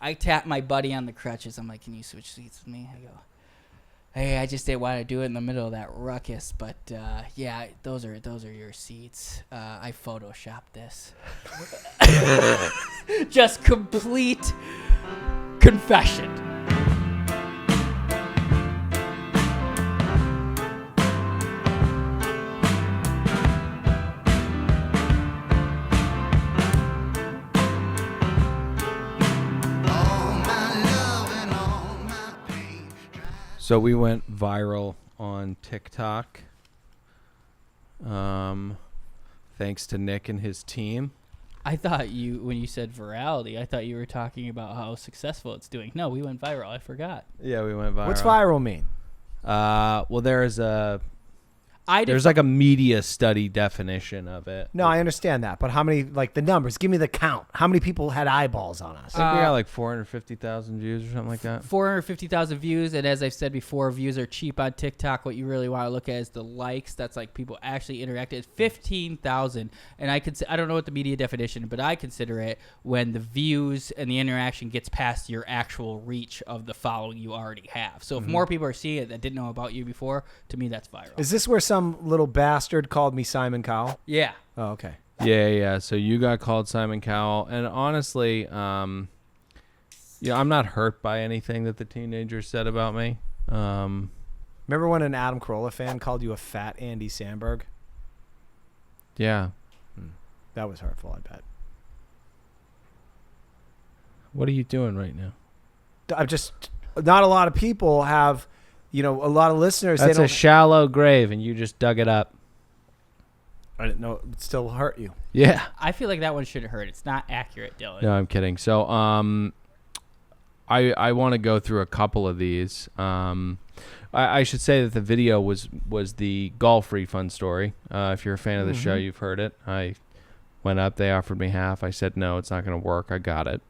I tap my buddy on the crutches. I'm like, can you switch seats with me? I go, hey, I just didn't want to do it in the middle of that ruckus, but yeah, those are your seats. I photoshopped this. Just complete confession. So we went viral on TikTok, thanks to Nick and his team. I thought when you said virality, I thought you were talking about how successful it's doing. No, we went viral. I forgot. Yeah, we went viral. What's viral mean? Well, there's like a media study definition of it. No, I understand that, but how many? Like the numbers. Give me the count. How many people had eyeballs on us? I think we got like 450,000 views or something like that. 450,000 views, and as I've said before, views are cheap on TikTok. What you really want to look at is the likes. That's like people actually interacted. 15,000, and I don't know what the media definition, but I consider it when the views and the interaction gets past your actual reach of the following you already have. So if more people are seeing it that didn't know about you before, to me that's viral. Is this where some little bastard called me Simon Cowell? Yeah. Oh, okay. Yeah. So you got called Simon Cowell, and honestly, I'm not hurt by anything that the teenagers said about me. Remember when an Adam Carolla fan called you a fat Andy Samberg? Yeah. That was hurtful, I bet. What are you doing right now? I'm just not a lot of people have, a lot of listeners. That's a shallow grave, and you just dug it up. I didn't know it would still hurt you. Yeah. I feel like that one shouldn't hurt. It's not accurate, Dylan. No, I'm kidding. So, I want to go through a couple of these. I should say that the video was the golf refund story. If you're a fan of the show, you've heard it. I went up. They offered me half. I said, no, it's not going to work. I got it.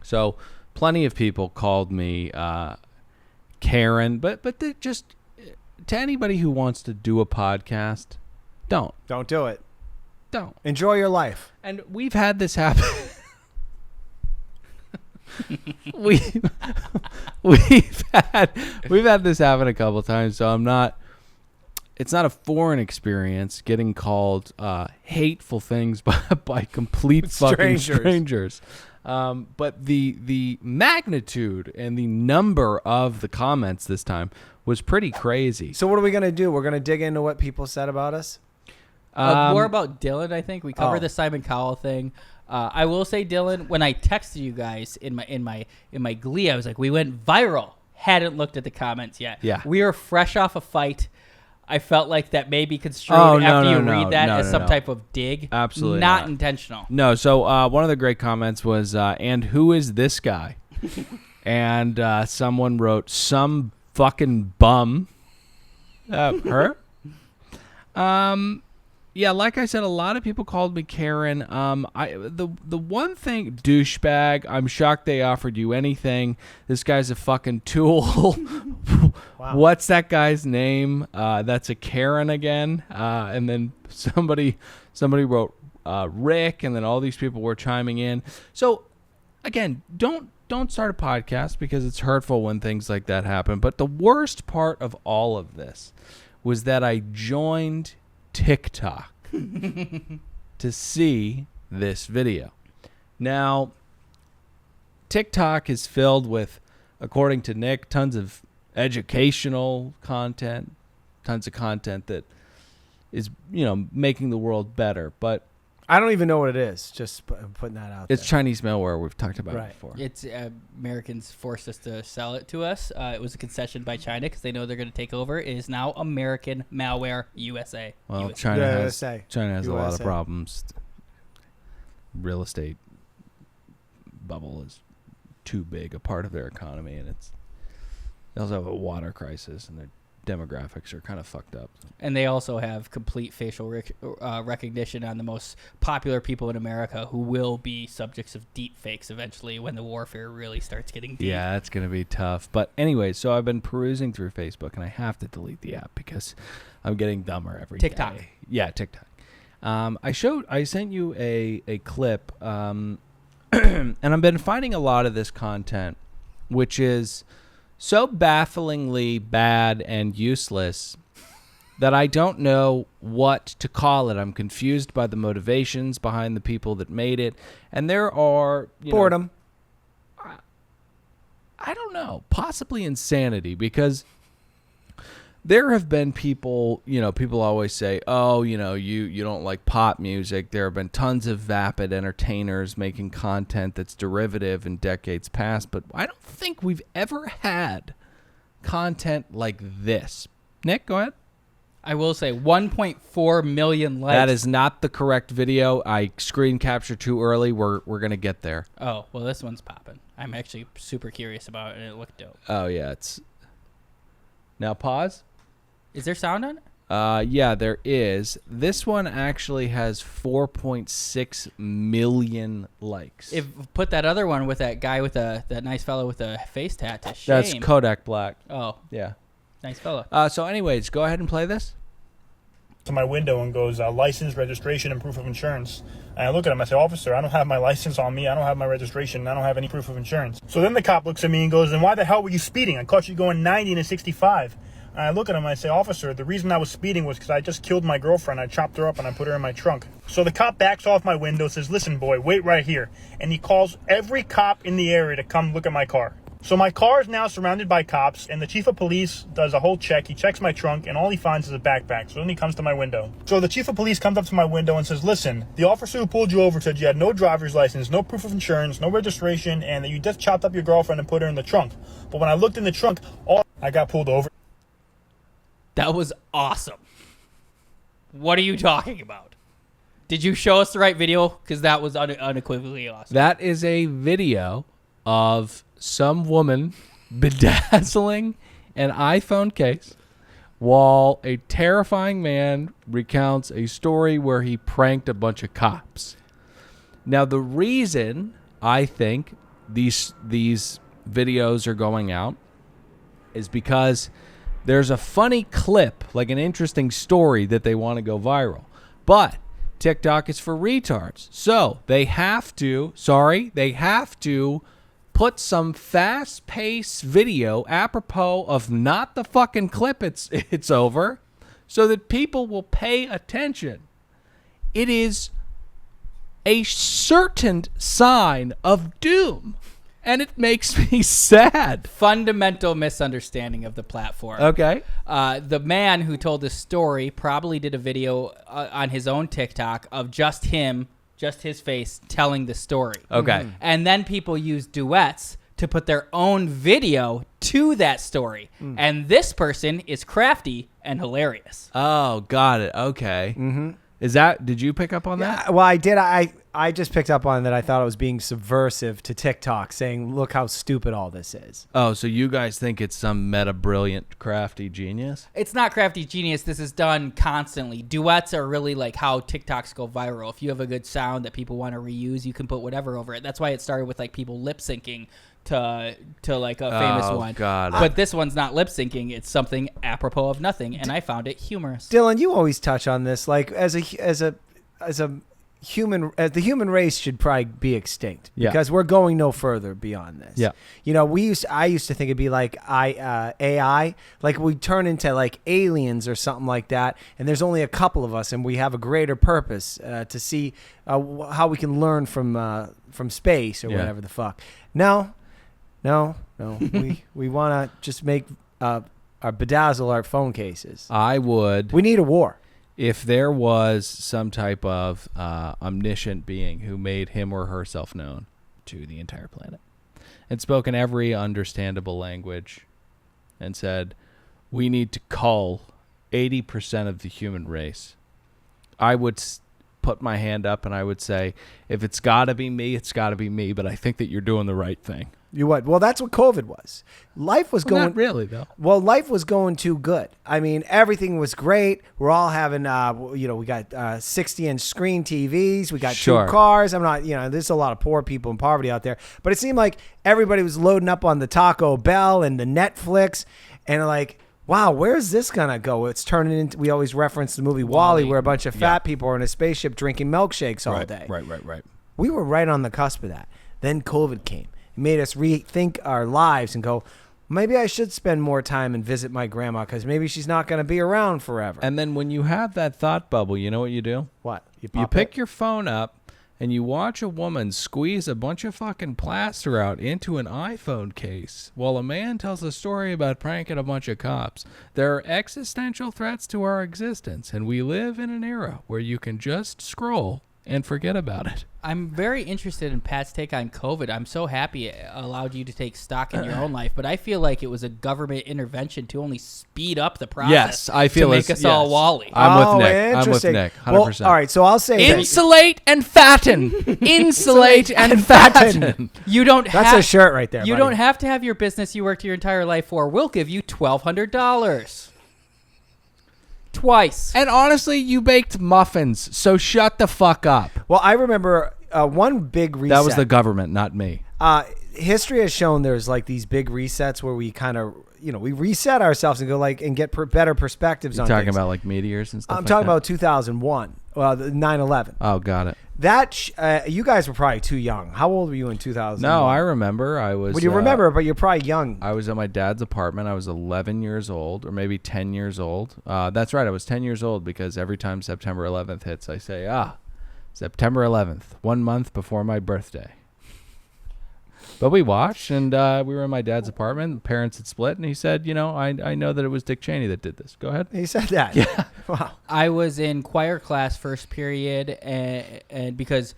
So plenty of people called me Karen, but they just, to anybody who wants to do a podcast, don't do it. Don't enjoy your life. And we've had this happen. we've had this happen a couple times, so it's not a foreign experience getting called hateful things by complete fucking strangers. But the magnitude and the number of the comments this time was pretty crazy. So what are we going to do? We're going to dig into what people said about us? More about Dylan, I think. We covered the Simon Cowell thing. I will say, Dylan, when I texted you guys in my glee, I was like, we went viral. Hadn't looked at the comments yet. Yeah. We are fresh off a fight. I felt like that may be construed after you read that as some type of dig. Absolutely not intentional. No. So one of the great comments was, and who is this guy? And someone wrote, some fucking bum. Her? Yeah, like I said, a lot of people called me Karen. The one thing, douchebag, I'm shocked they offered you anything. This guy's a fucking tool. Wow. What's that guy's name? That's a Karen again. And then somebody wrote Rick, and then all these people were chiming in. So again, don't start a podcast because it's hurtful when things like that happen. But the worst part of all of this was that I joined TikTok to see this video. Now, TikTok is filled with, according to Nick, tons of educational content, tons of content that is, making the world better. But I don't even know what it is. Just putting that out. It's there. Chinese malware. We've talked about it before. It's Americans forced us to sell it to us. It was a concession by China because they know they're going to take over. It is now American malware USA. Well, USA. China has USA. a lot of problems. Real estate bubble is too big a part of their economy, and they also have a water crisis, and their demographics are kind of fucked up. And they also have complete facial recognition on the most popular people in America who will be subjects of deep fakes eventually when the warfare really starts getting deep. Yeah, that's going to be tough. But anyway, so I've been perusing through Facebook, and I have to delete the app because I'm getting dumber every TikTok. Yeah, TikTok. I sent you a clip And I've been finding a lot of this content, which is so bafflingly bad and useless that I don't know what to call it. I'm confused by the motivations behind the people that made it. And there are... Boredom. I don't know. Possibly insanity, because there have been people, people always say, oh, you don't like pop music. There have been tons of vapid entertainers making content that's derivative in decades past, but I don't think we've ever had content like this. Nick, go ahead. I will say 1.4 million likes. That is not the correct video. I screen captured too early. We're going to get there. Oh, well, this one's popping. I'm actually super curious about it, and it looked dope. Oh, yeah. It's now pause. Is there sound on it? Yeah, there is. This one actually has 4.6 million likes. Put that other one with that guy with that nice fellow with a face tat to shame. That's Kodak Black. Oh, Yeah. nice fellow. So anyways, go ahead and play this. To my window and goes, license, registration, and proof of insurance. And I look at him, I say, officer, I don't have my license on me, I don't have my registration, I don't have any proof of insurance. So then the cop looks at me and goes, then why the hell were you speeding? I caught you going 90 and a 65. And I look at him and I say, officer, the reason I was speeding was because I just killed my girlfriend. I chopped her up and I put her in my trunk. So the cop backs off my window, says, listen, boy, wait right here. And he calls every cop in the area to come look at my car. So my car is now surrounded by cops, and the chief of police does a whole check. He checks my trunk, and all he finds is a backpack. So then he comes to my window. So the chief of police comes up to my window and says, listen, the officer who pulled you over said you had no driver's license, no proof of insurance, no registration, and that you just chopped up your girlfriend and put her in the trunk. But when I looked in the trunk, I got pulled over. That was awesome. What are you talking about? Did you show us the right video? Because that was unequivocally awesome. That is a video of some woman bedazzling an iPhone case while a terrifying man recounts a story where he pranked a bunch of cops. Now, the reason I think these videos are going out is because there's a funny clip, like an interesting story that they want to go viral. But TikTok is for retards. So they have to put some fast-paced video apropos of not the fucking clip it's over so that people will pay attention. It is a certain sign of doom, and it makes me sad. Fundamental misunderstanding of the platform. Okay. The man who told this story probably did a video on his own TikTok of just his face telling the story. Okay. And then people use duets to put their own video to that story. And this person is crafty and hilarious. Oh, got it. Okay. Mm-hmm. Did you pick up on that? Well, I did. I just picked up on that. I thought it was being subversive to TikTok, saying, look how stupid all this is. Oh, so you guys think it's some meta brilliant crafty genius? It's not crafty genius. This is done constantly. Duets are really like how TikToks go viral. If you have a good sound that people want to reuse, you can put whatever over it. That's why it started with like people lip syncing to like a famous one. God. But this one's not lip syncing. It's something apropos of nothing, and I found it humorous. Dylan, you always touch on this. Like as a human, the human race should probably be extinct because we're going no further beyond this. Yeah. I used to think it'd be like AI, like we turn into like aliens or something like that. And there's only a couple of us, and we have a greater purpose to see how we can learn from space or whatever the fuck. No. we want to just make bedazzle our phone cases. We need a war. If there was some type of omniscient being who made him or herself known to the entire planet and spoke in every understandable language and said, we need to cull 80% of the human race, I would put my hand up and I would say, if it's got to be me, it's got to be me, but I think that you're doing the right thing. You what? Well, that's what COVID was. Life was going... Not really, though. Well, life was going too good. I mean, everything was great. We're all having, we got 60-inch screen TVs. We got two cars. I'm not, there's a lot of poor people and poverty out there. But it seemed like everybody was loading up on the Taco Bell and the Netflix. And like, wow, where's this going to go? It's turning into... We always reference the movie Wall-E, where a bunch of fat people are in a spaceship drinking milkshakes all day. Right. We were right on the cusp of that. Then COVID came. It made us rethink our lives and go, maybe I should spend more time and visit my grandma because maybe she's not going to be around forever. And then when you have that thought bubble, you know what you do? What? You pick your phone up and you watch a woman squeeze a bunch of fucking plaster out into an iPhone case while a man tells a story about pranking a bunch of cops. There are existential threats to our existence, and we live in an era where you can just scroll and forget about it. I'm very interested in Pat's take on COVID. I'm so happy it allowed you to take stock in your own life, but I feel like it was a government intervention to only speed up the process. Yes, I feel to make us all Wally. I'm with Nick. 100%. Well, all right, so I'll say insulate and fatten. Insulate and fatten. You don't. That's a shirt right there. You buddy. don't have to have your business you worked your entire life for. We'll give you $1,200. Twice. And honestly, you baked muffins, so shut the fuck up. Well, I remember one big reset. That was the government, not me. History has shown there's like these big resets where we kind of, we reset ourselves and go and get better perspectives on things. You're talking about like meteors and stuff. I'm talking about 2001, 9/11. Oh, got it. That you guys were probably too young. How old were you in 2000? No, I remember. I was. Well, you remember, but you're probably young. I was at my dad's apartment. I was 11 years old, or maybe 10 years old. That's right. I was 10 years old because every time September 11th hits, I say, September 11th, 1 month before my birthday. But we watched, and we were in my dad's apartment. Parents had split, and he said, I know that it was Dick Cheney that did this. Go ahead. He said that. Yeah. Wow. I was in choir class first period, and because,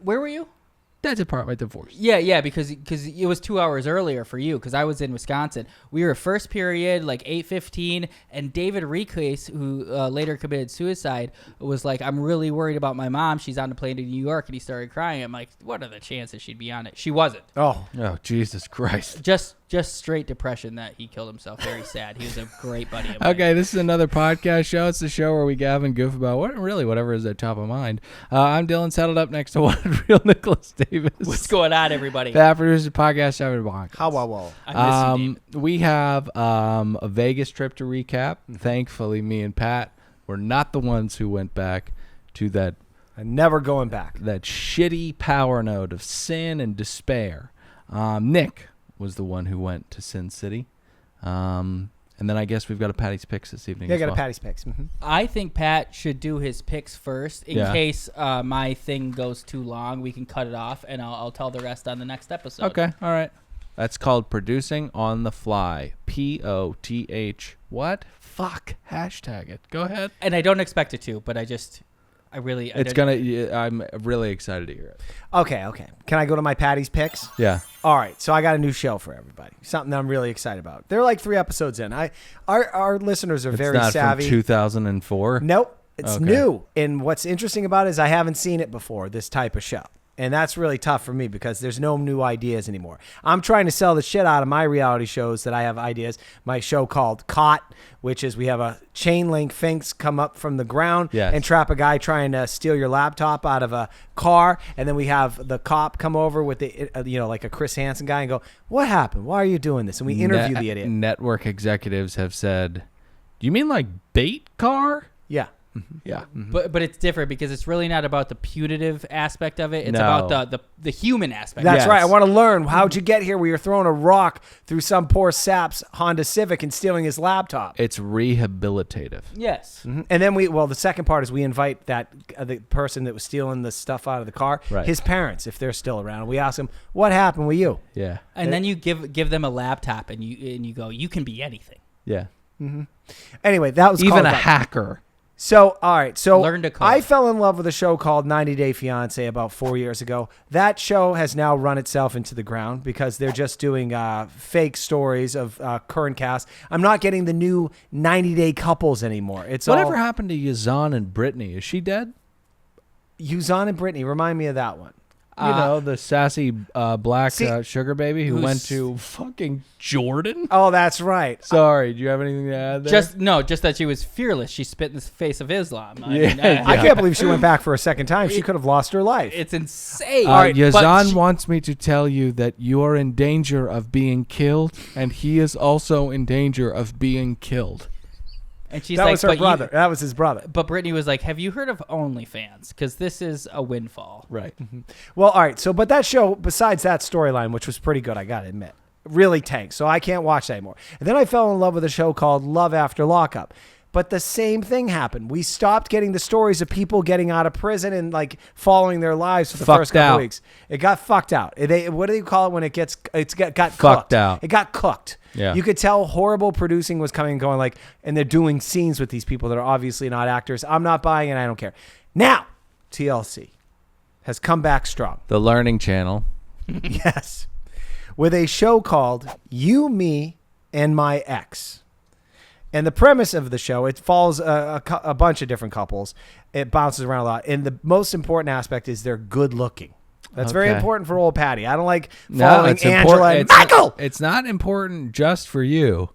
where were you? Dad's apartment divorce. Yeah, because it was 2 hours earlier for you, because I was in Wisconsin. We were first period, like 8:15, and David Requase, who later committed suicide, was like, I'm really worried about my mom. She's on the plane to New York, and he started crying. I'm like, what are the chances she'd be on it? She wasn't. Oh, Jesus Christ. Just straight depression that he killed himself. Very sad. He was a great buddy of mine. Okay, this is another podcast show. It's the show where we gab and goof about whatever is at top of mind. I'm Dylan, saddled up next to one real Nicholas Davis. What's going on, everybody? That produces podcast show. how I miss you, David. We have a Vegas trip to recap. Thankfully, me and Pat were not the ones who went back to that. never going back. That shitty power node of sin and despair. Nick was the one who went to Sin City. And then I guess we've got a Patty's Picks this evening. Yeah, I got a Patty's Picks. Mm-hmm. I think Pat should do his picks first in case my thing goes too long. We can cut it off, and I'll tell the rest on the next episode. Okay, all right. That's called producing on the fly. POTH. What? Fuck. Hashtag it. Go ahead. And I don't expect it to, but I'm really excited to hear it. Okay. Can I go to my Patty's Picks? Yeah. All right. So I got a new show for everybody. Something that I'm really excited about. They're like 3 episodes in. Our listeners are very savvy. From 2004? Nope. It's new. And what's interesting about it is I haven't seen it before, this type of show. And that's really tough for me because there's no new ideas anymore. I'm trying to sell the shit out of my reality shows that I have ideas. My show called Caught, which is we have a chain link fence come up from the ground and trap a guy trying to steal your laptop out of a car. And then we have the cop come over with the, like a Chris Hansen guy and go, what happened? Why are you doing this? And we interview the idiot. Network executives have said, do you mean like bait car? Yeah. Mm-hmm. Yeah, but it's different because it's really not about the punitive aspect of it. It's about the human aspect. That's right. I want to learn how'd you get here where you're throwing a rock through some poor sap's Honda Civic and stealing his laptop. It's rehabilitative. Yes. Mm-hmm. And then the second part is we invite the person that was stealing the stuff out of the car, his parents, if they're still around. We ask them, what happened with you? Yeah. And then you give them a laptop and you go, you can be anything. Yeah. Mm-hmm. Anyway, that was even a hacker. So, all right. So learn to code. I fell in love with a show called 90 Day Fiancé about 4 years ago. That show has now run itself into the ground because they're just doing fake stories of current cast. I'm not getting the new 90 Day couples anymore. Whatever happened to Yazan and Brittany? Is she dead? Yazan and Brittany. Remind me of that one. The sassy black sugar baby who went to fucking Jordan. Oh, that's right. Sorry, do you have anything to add there? Just that she was fearless. She spit in the face of Islam. I can't believe she went back for a second time. She could have lost her life. It's insane. Yazan wants me to tell you that you are in danger of being killed, and he is also in danger of being killed. And she's that like, was her brother. That was his brother. But Brittany was like, have you heard of OnlyFans? Because this is a windfall. Right. Well, all right. So, but that show, besides that storyline, which was pretty good, I got to admit, really tanked. So I can't watch that anymore. And then I fell in love with a show called Love After Lockup. But the same thing happened. We stopped getting the stories of people getting out of prison and like following their lives for the first couple weeks. It got fucked out. What do you call it when it got fucked cooked? Out? It got cooked. Yeah. You could tell horrible producing was coming and going like, and they're doing scenes with these people that are obviously not actors. I'm not buying it. I don't care. Now, TLC has come back strong. The Learning Channel. Yes. With a show called You, Me, and My Ex. And the premise of the show, it follows a bunch of different couples. It bounces around a lot. And the most important aspect is they're good looking. That's very important for old Patty. I don't like following Angela and Michael. It's not important just for you.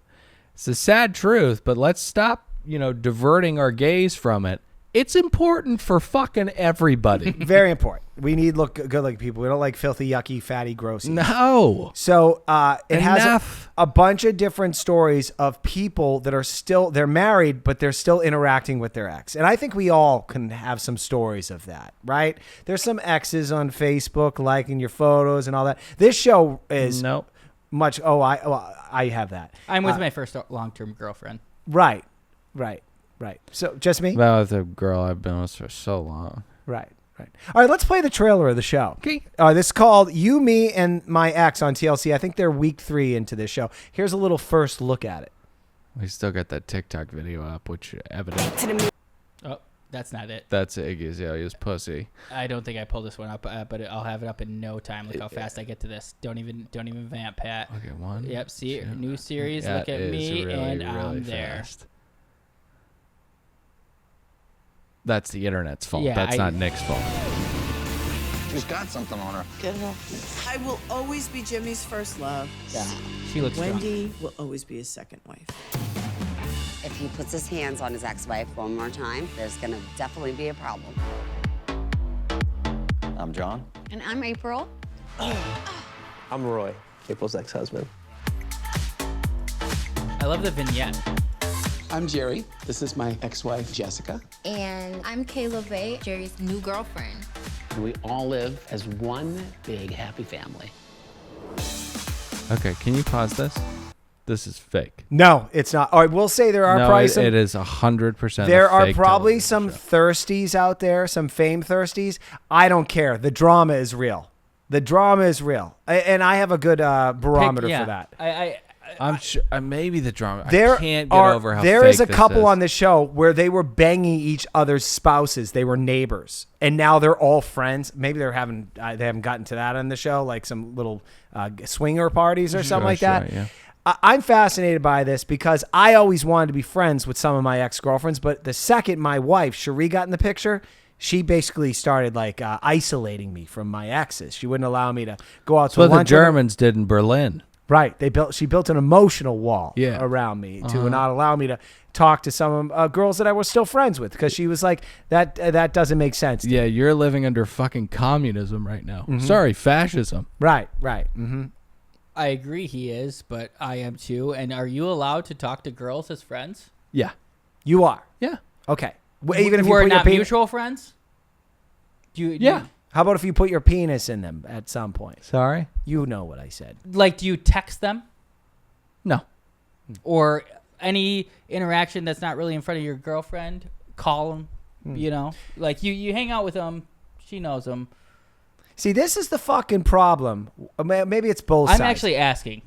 It's a sad truth, but let's stop, diverting our gaze from it. It's important for fucking everybody. Very important. We need good-looking people. We don't like filthy, yucky, fatty, grossy. No. So it has a bunch of different stories of people that are they're married, but they're still interacting with their ex. And I think we all can have some stories of that, right? There's some exes on Facebook liking your photos and all that. This show is much. I have that. I'm with my first long-term girlfriend. Right. So just me? That was a girl I've been with for so long. Right. All right, let's play the trailer of the show. Okay. This is called You, Me, and My Ex on TLC. I think they're week 3 into this show. Here's a little first look at it. We still got that TikTok video up, which evident. Oh, that's not it. That's Iggy's. Yeah, his pussy. I don't think I pulled this one up, but I'll have it up in no time. Look how fast I get to this. Don't even vamp, Pat. Okay, 1. Yep. See, new series. Yeah, look at me, really, and really I'm there. Fast. That's the internet's fault. Yeah, That's not Nick's fault. She's got something on her. Get it off. I will always be Jimmy's first love. Yeah, she looks strong. Wendy will always be his second wife. If he puts his hands on his ex-wife one more time, there's gonna definitely be a problem. I'm John. And I'm April. I'm Roy, April's ex-husband. I love the vignette. I'm Jerry. This is my ex-wife, Jessica. And I'm Kayla Bay, Jerry's new girlfriend. We all live as one big happy family. Okay, can you pause this? This is fake. No, it's not. All right, we'll say there are probably some. It is 100%. There are probably some thirsties out there, some fame thirsties. I don't care. The drama is real. The drama is real, and I have a good barometer for that. I'm sure maybe the drama. There I can't get over how there fake is a this couple is. on this show where they were banging each other's spouses. They were neighbors, and now they're all friends. Maybe they haven't gotten to that on the show, like some little swinger parties or something like that. Yeah. I'm fascinated by this because I always wanted to be friends with some of my ex-girlfriends, but the second my wife Cherie got in the picture, she basically started isolating me from my exes. She wouldn't allow me to go out to lunch. What the Germans did in Berlin. Right. She built an emotional wall Yeah. around me to not allow me to talk to some girls that I was still friends with because she was like, that doesn't make sense. Yeah, you're living under fucking communism right now. Sorry, fascism. Right. Mm-hmm. I agree he is, but I am too. And are you allowed to talk to girls as friends? Yeah. You are. Yeah. Okay. Even if you we're put your not mutual friends? Yeah. How about if you put your penis in them at some point? Sorry? You know what I said. Like, do you text them? No. Or any interaction that's not really in front of your girlfriend? Call them, Like, you hang out with them. She knows them. See, this is the fucking problem. Maybe it's both sides. I'm actually asking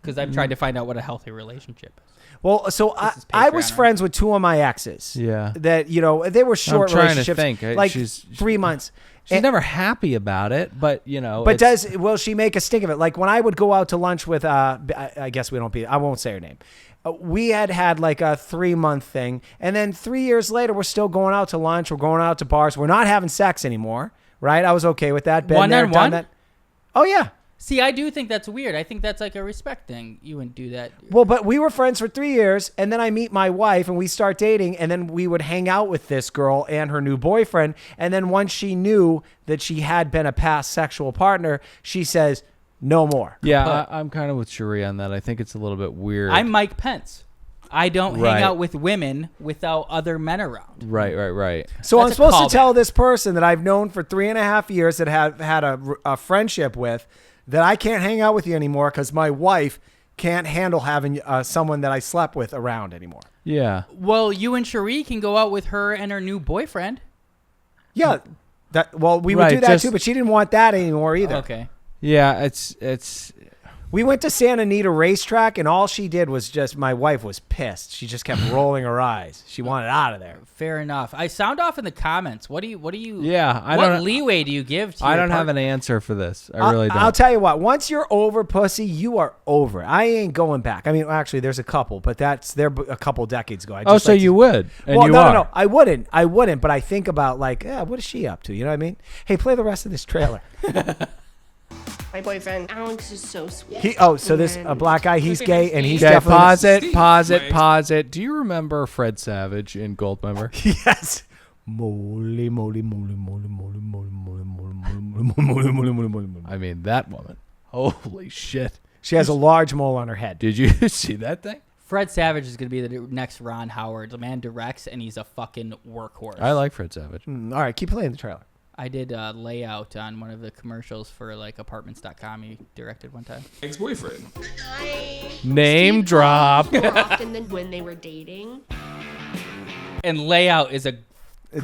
because I'm trying to find out what a healthy relationship is. Well, so I was friends with 2 of my exes. Yeah. That, they were short I'm trying relationships. to think. Like 3 months. She's never happy about it, but, But will she make a stink of it? Like when I would go out to lunch with, I guess I won't say her name. We had like a 3-month thing. And then 3 years later, we're still going out to lunch. We're going out to bars. We're not having sex anymore. Right? I was okay with that. Been there, done that. Oh, yeah. See, I do think that's weird. I think that's like a respect thing. You wouldn't do that. Well, but we were friends for 3 years, and then I meet my wife, and we start dating, and then we would hang out with this girl and her new boyfriend, and then once she knew that she had been a past sexual partner, she says, no more. Yeah, I'm kind of with Cherie on that. I think it's a little bit weird. I'm Mike Pence. I don't Right. hang out with women without other men around. Right. So That's I'm a supposed to callback. tell this person that I've known for 3.5 years that have had a friendship with that I can't hang out with you anymore because my wife can't handle having someone that I slept with around anymore. Yeah. Well, you and Cherie can go out with her and her new boyfriend. Yeah. We would Right, do that just- too, but she didn't want that anymore either. Okay. Yeah, it's We went to Santa Anita racetrack, and all she did was my wife was pissed. She just kept rolling her eyes. She wanted out of there. Fair enough. I sound off in the comments. What do you? I what don't leeway do you give to? I your don't have partner? an answer for this. I really don't. I'll tell you what. Once you're over pussy, you are over. I ain't going back. I mean, actually, there's a couple, but they're a couple decades ago. So you would, and well, you no, are. no, I wouldn't. But I think about what is she up to? You know what I mean? Hey, play the rest of this trailer. My boyfriend Alex is so sweet. So this a black guy. He's gay, and he's Okay, definitely pause it. Do you remember Fred Savage in Goldmember? Yes. Moly, moly, moly, moly, moly, moly, moly, moly, moly, moly, moly, moly, moly. I mean, that woman. Holy shit. She has a large mole on her head. Did you see that thing? Fred Savage is going to be the next Ron Howard. The man directs, and he's a fucking workhorse. I like Fred Savage. All right, keep playing the trailer. I did a layout on one of the commercials for apartments.com he directed one time. Ex-boyfriend. Name drop. More often than when they were dating. And layout is a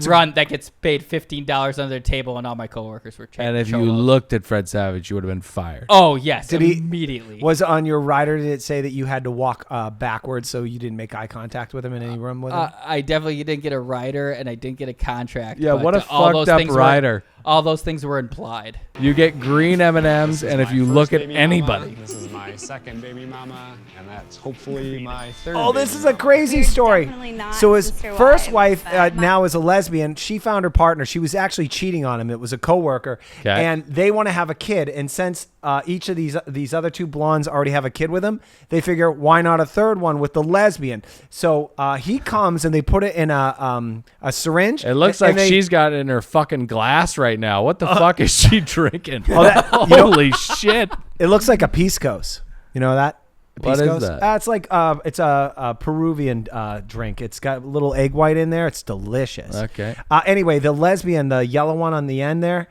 grunt that gets paid $15 under the table, and all my coworkers were And if you looked at Fred Savage, you would have been fired. Oh, yes, Did he- immediately. Was on your rider, did it say that you had to walk backwards so you didn't make eye contact with him in any room with him? I definitely didn't get a rider, and I didn't get a contract. Yeah, but, what a all fucked those up things rider. all those things were implied. You get green M&Ms, and if you look at anybody. This is my second baby mama, and that's hopefully my third. Oh, this is a crazy story. So his first wife now is a lesbian. She found her partner. She was actually cheating on him. It was a coworker, and they want to have a kid. And since each of these other two blondes already have a kid with them, they figure why not a third one with the lesbian? So he comes and they put it in a syringe. It looks like she's got it in her fucking glass right now. What the fuck is she drinking? Holy shit! It looks like a piscos. You know that? What is that? It's like it's a Peruvian drink. It's got a little egg white in there. It's delicious. Okay. Anyway, the lesbian, the yellow one on the end there,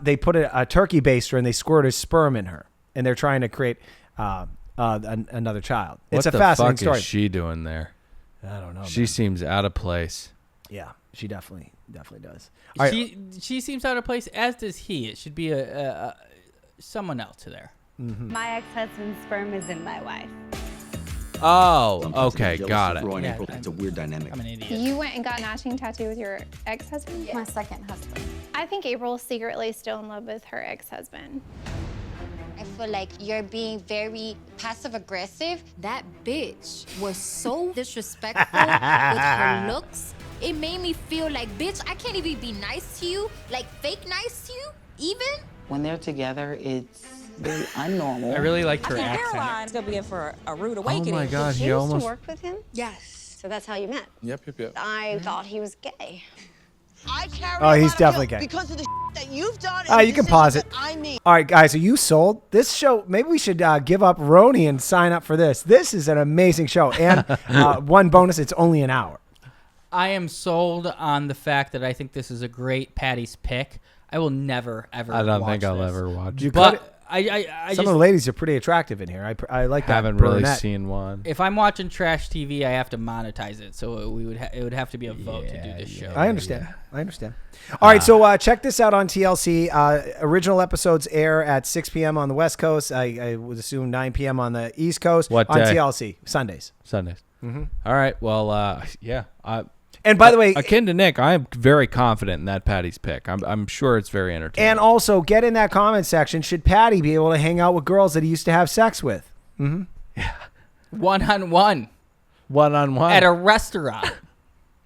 they put a turkey baster and they squirt his sperm in her, and they're trying to create another child. It's What a the fascinating fuck story. is she doing there? I don't know. She seems out of place. Yeah, she definitely does. She seems out of place, as does he. It should be a someone else there. My ex-husband's sperm is in my wife. Oh, okay, got it. Yeah, It's a weird dynamic. I'm an idiot. You went and got a matching tattoo with your ex-husband? My second husband. I think April's secretly still in love with her ex-husband. I feel like you're being very passive-aggressive. That bitch was so disrespectful with her looks. It made me feel like, bitch, I can't even be nice to you, like fake nice to you, even. When they're together, it's very unnormal. I really liked her Caroline's accent. gonna be in for a rude Oh awakening. my god, Did he you used almost. to work with him? Yes. So that's how you met. Yep. I thought he was gay. I carry Oh, a he's lot of definitely guilt gay. because of the that you've done. And the You can pause it. decisions that I made. All right, guys, are you sold? This show, maybe we should give up Roni and sign up for this. This is an amazing show. And one bonus, it's only an hour. I am sold on the fact that I think this is a great Patty's pick. I will never, ever I don't watch think I'll this. ever watch. You it. could- But I Some just, of the ladies are pretty attractive in here. I like that. Haven't really brunette. seen one. if I'm watching trash TV, I have to monetize it. So it would have to be a vote to do this show. I understand. All right, so check this out on TLC. Original episodes air at 6 p.m. on the West Coast. I would assume 9 p.m. on the East Coast. What on day? TLC Sundays. All right. Well, yeah. And by the way, akin to Nick, I am very confident in that Patty's pick. I'm sure it's very entertaining. and also get in that comment section. Should Patty be able to hang out with girls that he used to have sex with? One-on-one one-on-one at a restaurant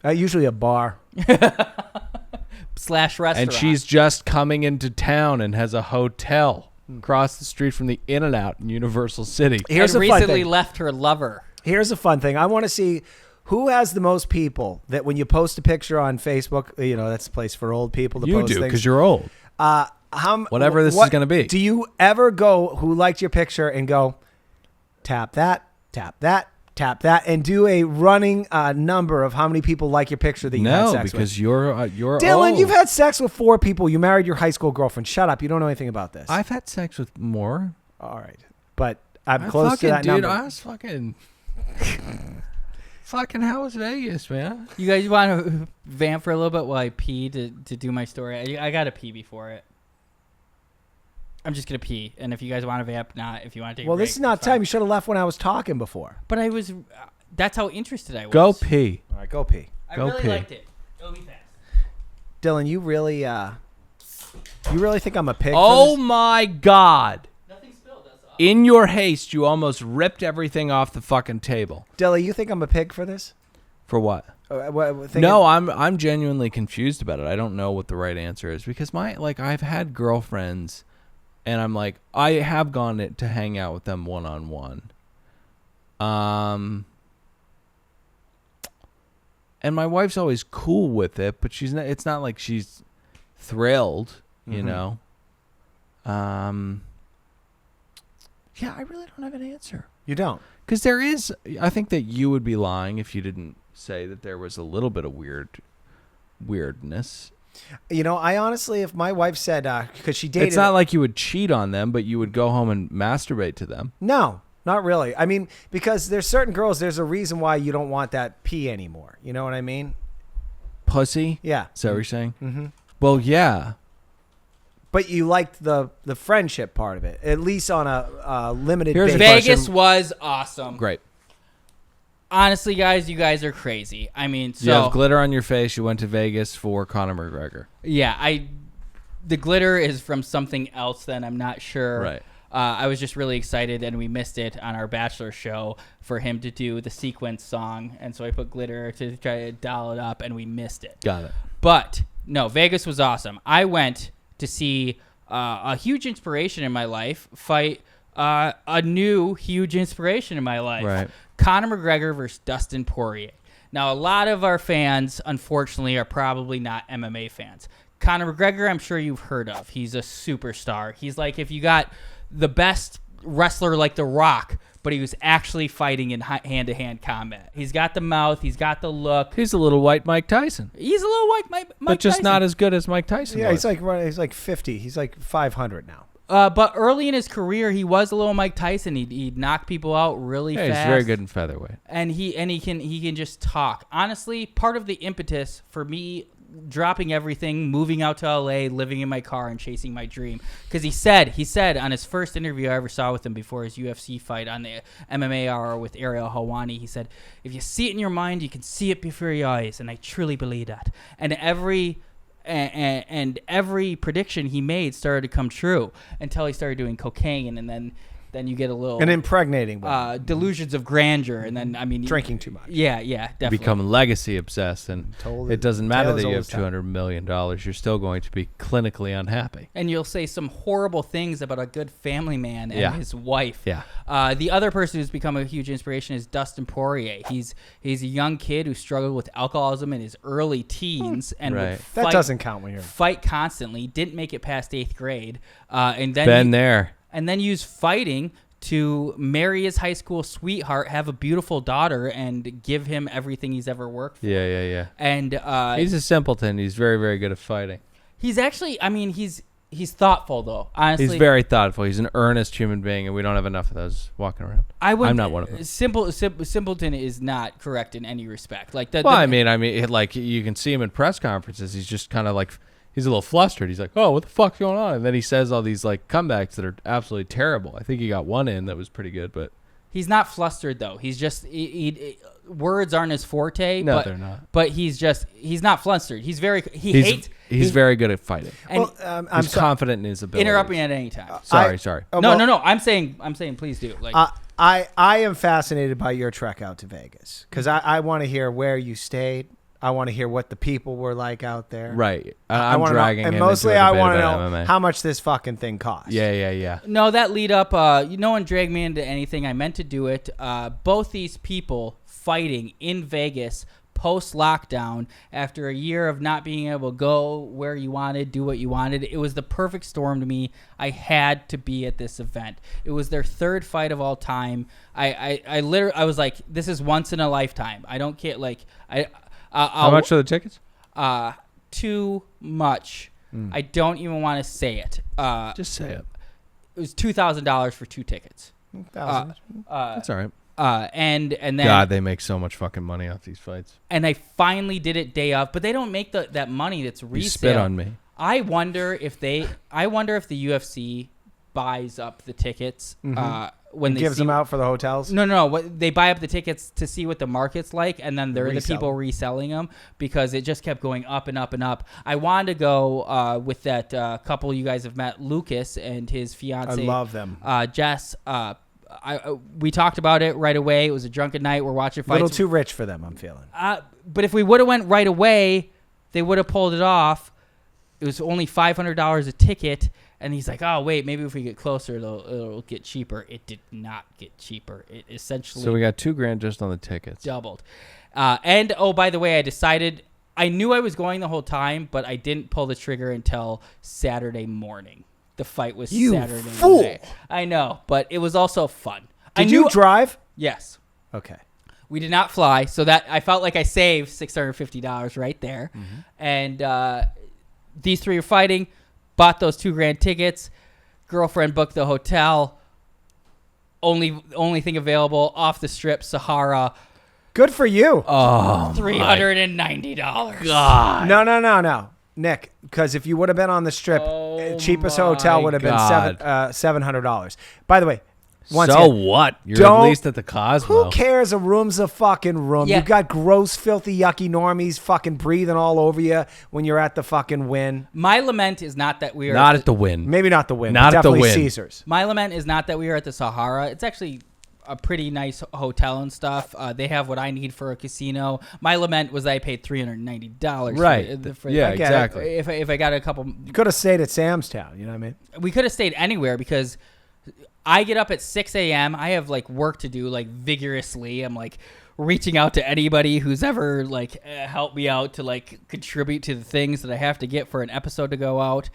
Usually a bar. / restaurant. and she's just coming into town and has a hotel across the street from the In-N-Out in Universal City. Here's and a fun recently thing. left her lover. Here's a fun thing. I want to see who has the most people that when you post a picture on Facebook, that's the place for old people to You post do things. because you're old. Whatever this is gonna be. Do you ever go who liked your picture and go, tap that, tap that and do a running number of how many people like your picture that you had sex with. No, because you're Dylan, old. you've had sex with 4 people. You married your high school girlfriend. Shut up. You don't know anything about this. I've had sex with more. All right. But I'm close to that number. I was fucking... Fucking how was Vegas, man? You guys want to vamp for a little bit while I pee to do my story? I got to pee before it. I'm just going to pee. And if you guys want to vamp, not. If you want to take a break, this is not time. You should have left when I was talking before. But I was... that's how interested I was. Go pee. All right, go pee. I really liked it. It'll be fast. Dylan, you really think I'm a pig? Oh my God. In your haste, you almost ripped everything off the fucking table. Dylan, you think I'm a pig for this? For what? No, I'm genuinely confused about it. I don't know what the right answer is because I've had girlfriends, and I'm like, I have gone to hang out with them one-on-one. And my wife's always cool with it, but she's not. It's not like she's thrilled, you know. Yeah, I really don't have an answer. You don't? Because there is... I think that you would be lying if you didn't say that there was a little bit of weirdness. You know, I honestly, if my wife said... because she dated... It's not like you would cheat on them, but you would go home and masturbate to them. No, not really. I mean, because there's certain girls, there's a reason why you don't want that pee anymore. You know what I mean? Pussy? Yeah. Is that what you're saying? Mm-hmm. Well, yeah. But you liked the friendship part of it, at least on a limited basis. Vegas was awesome. Great. Honestly, guys, you guys are crazy. I mean, so... You have glitter on your face. You went to Vegas for Conor McGregor. Yeah, the glitter is from something else then. I'm not sure. Right. I was just really excited, and we missed it on our Bachelor show for him to do the sequence song. And so I put glitter to try to dial it up, and we missed it. Got it. But, no, Vegas was awesome. I went... to see a huge inspiration in my life fight a new huge inspiration in my life. Right. Conor McGregor versus Dustin Poirier. Now, a lot of our fans, unfortunately, are probably not MMA fans. Conor McGregor, I'm sure you've heard of. He's a superstar. He's like if you got the best wrestler like The Rock, but he was actually fighting in hand-to-hand combat. He's got the mouth. He's got the look. He's a little white Mike Tyson. He's a little white Mike but just Tyson. not as good as Mike Tyson Yeah, was. he's like 50. He's like 500 now. But early in his career, he was a little Mike Tyson. He'd knock people out really fast. He's very good in featherweight. And he can just talk. Honestly, part of the impetus for me dropping everything, moving out to LA, living in my car, and chasing my dream. Because he said on his first interview I ever saw with him before his UFC fight on the MMA Hour with Ariel Helwani, he said, if you see it in your mind, you can see it before your eyes. And I truly believe that. And every prediction he made started to come true until he started doing cocaine, and then you get a little and impregnating delusions of grandeur, and then drinking too much. Yeah, definitely Become legacy obsessed, and it doesn't matter that you have $200 million. You're still going to be clinically unhappy, and you'll say some horrible things about a good family man and his wife. Yeah. The other person who's become a huge inspiration is Dustin Poirier. He's a young kid who struggled with alcoholism in his early teens, and would that doesn't count when you're fight constantly. Didn't make it past 8th grade, and then and then use fighting to marry his high school sweetheart, have a beautiful daughter, and give him everything he's ever worked for. Yeah. And he's a simpleton. He's very, very good at fighting. He's actually, he's thoughtful, though. Honestly, he's very thoughtful. He's an earnest human being, and we don't have enough of those walking around. I'm not one of them. Simpleton is not correct in any respect. Like that. Well, like you can see him in press conferences. He's just kind of like. He's a little flustered. He's like, "Oh, what the fuck's going on?" And then he says all these like comebacks that are absolutely terrible. I think he got one in that was pretty good, but he's not flustered though. He's just words aren't his forte. No, but, they're not. But he's not flustered. He's very He's very good at fighting. And he's confident in his ability. Interrupt me at any time. Sorry. No. I'm saying please do. Like I am fascinated by your trek out to Vegas because I want to hear where you stayed. I want to hear what the people were like out there. Right. I'm dragging him, and mostly I want to know MMA. How much this fucking thing costs. Yeah. No, that lead up, no one dragged me into anything. I meant to do it. Both these people fighting in Vegas post-lockdown, after a year of not being able to go where you wanted, do what you wanted. It was the perfect storm to me. I had to be at this event. It was their third fight of all time. I was like, this is once in a lifetime. I don't care. Like, how much are the tickets? Too much. I don't even want to say it. Just say it. It was $2,000 for 2 tickets. That's all right. And then God, they make so much fucking money off these fights. And I finally did it day of, but they don't make that money that's resale. You spit on me. I wonder if the UFC buys up the tickets when they gives them out for the hotels. No. They buy up the tickets to see what the market's like, and then they're the people reselling them because it just kept going up and up and up. I wanted to go with that couple you guys have met, Lucas and his fiance. I love them. Jess. We talked about it right away. It was a drunken night. We're watching fights. A little too rich for them, I'm feeling. But if we would have went right away, they would have pulled it off. It was only $500 a ticket, and he's like, "Oh wait, maybe if we get closer, it'll get cheaper." It did not get cheaper. It essentially so we got $2,000 just on the tickets. Doubled. And by the way, I knew I was going the whole time, but I didn't pull the trigger until Saturday morning. The fight was Saturday fool. Night. I know, but it was also fun. Did you drive? Yes. Okay. We did not fly, so that I felt like I saved $650 right there. And these three are fighting. Bought those $2,000 tickets. Girlfriend booked the hotel. Only thing available off the strip, Sahara. Good for you. Oh, $390. God. No. Nick, because if you would have been on the strip, cheapest hotel would have been $700. By the way, what? You're at least at the Cosmo. Who cares? A room's a fucking room. Yeah. You've got gross, filthy, yucky normies fucking breathing all over you when you're at the fucking Wynn. My lament is not that we are not at the Wynn. Maybe not the Wynn. Not at the definitely Wynn. Caesars. My lament is not that we are at the Sahara. It's actually a pretty nice hotel and stuff. They have what I need for a casino. My lament was that I paid $390. Right. Yeah, exactly. If I got a couple, you could have stayed at Sam's Town. You know what I mean? We could have stayed anywhere because I get up at 6 a.m. I have like work to do like vigorously. I'm like reaching out to anybody who's ever like helped me out to like contribute to the things that I have to get for an episode to go out.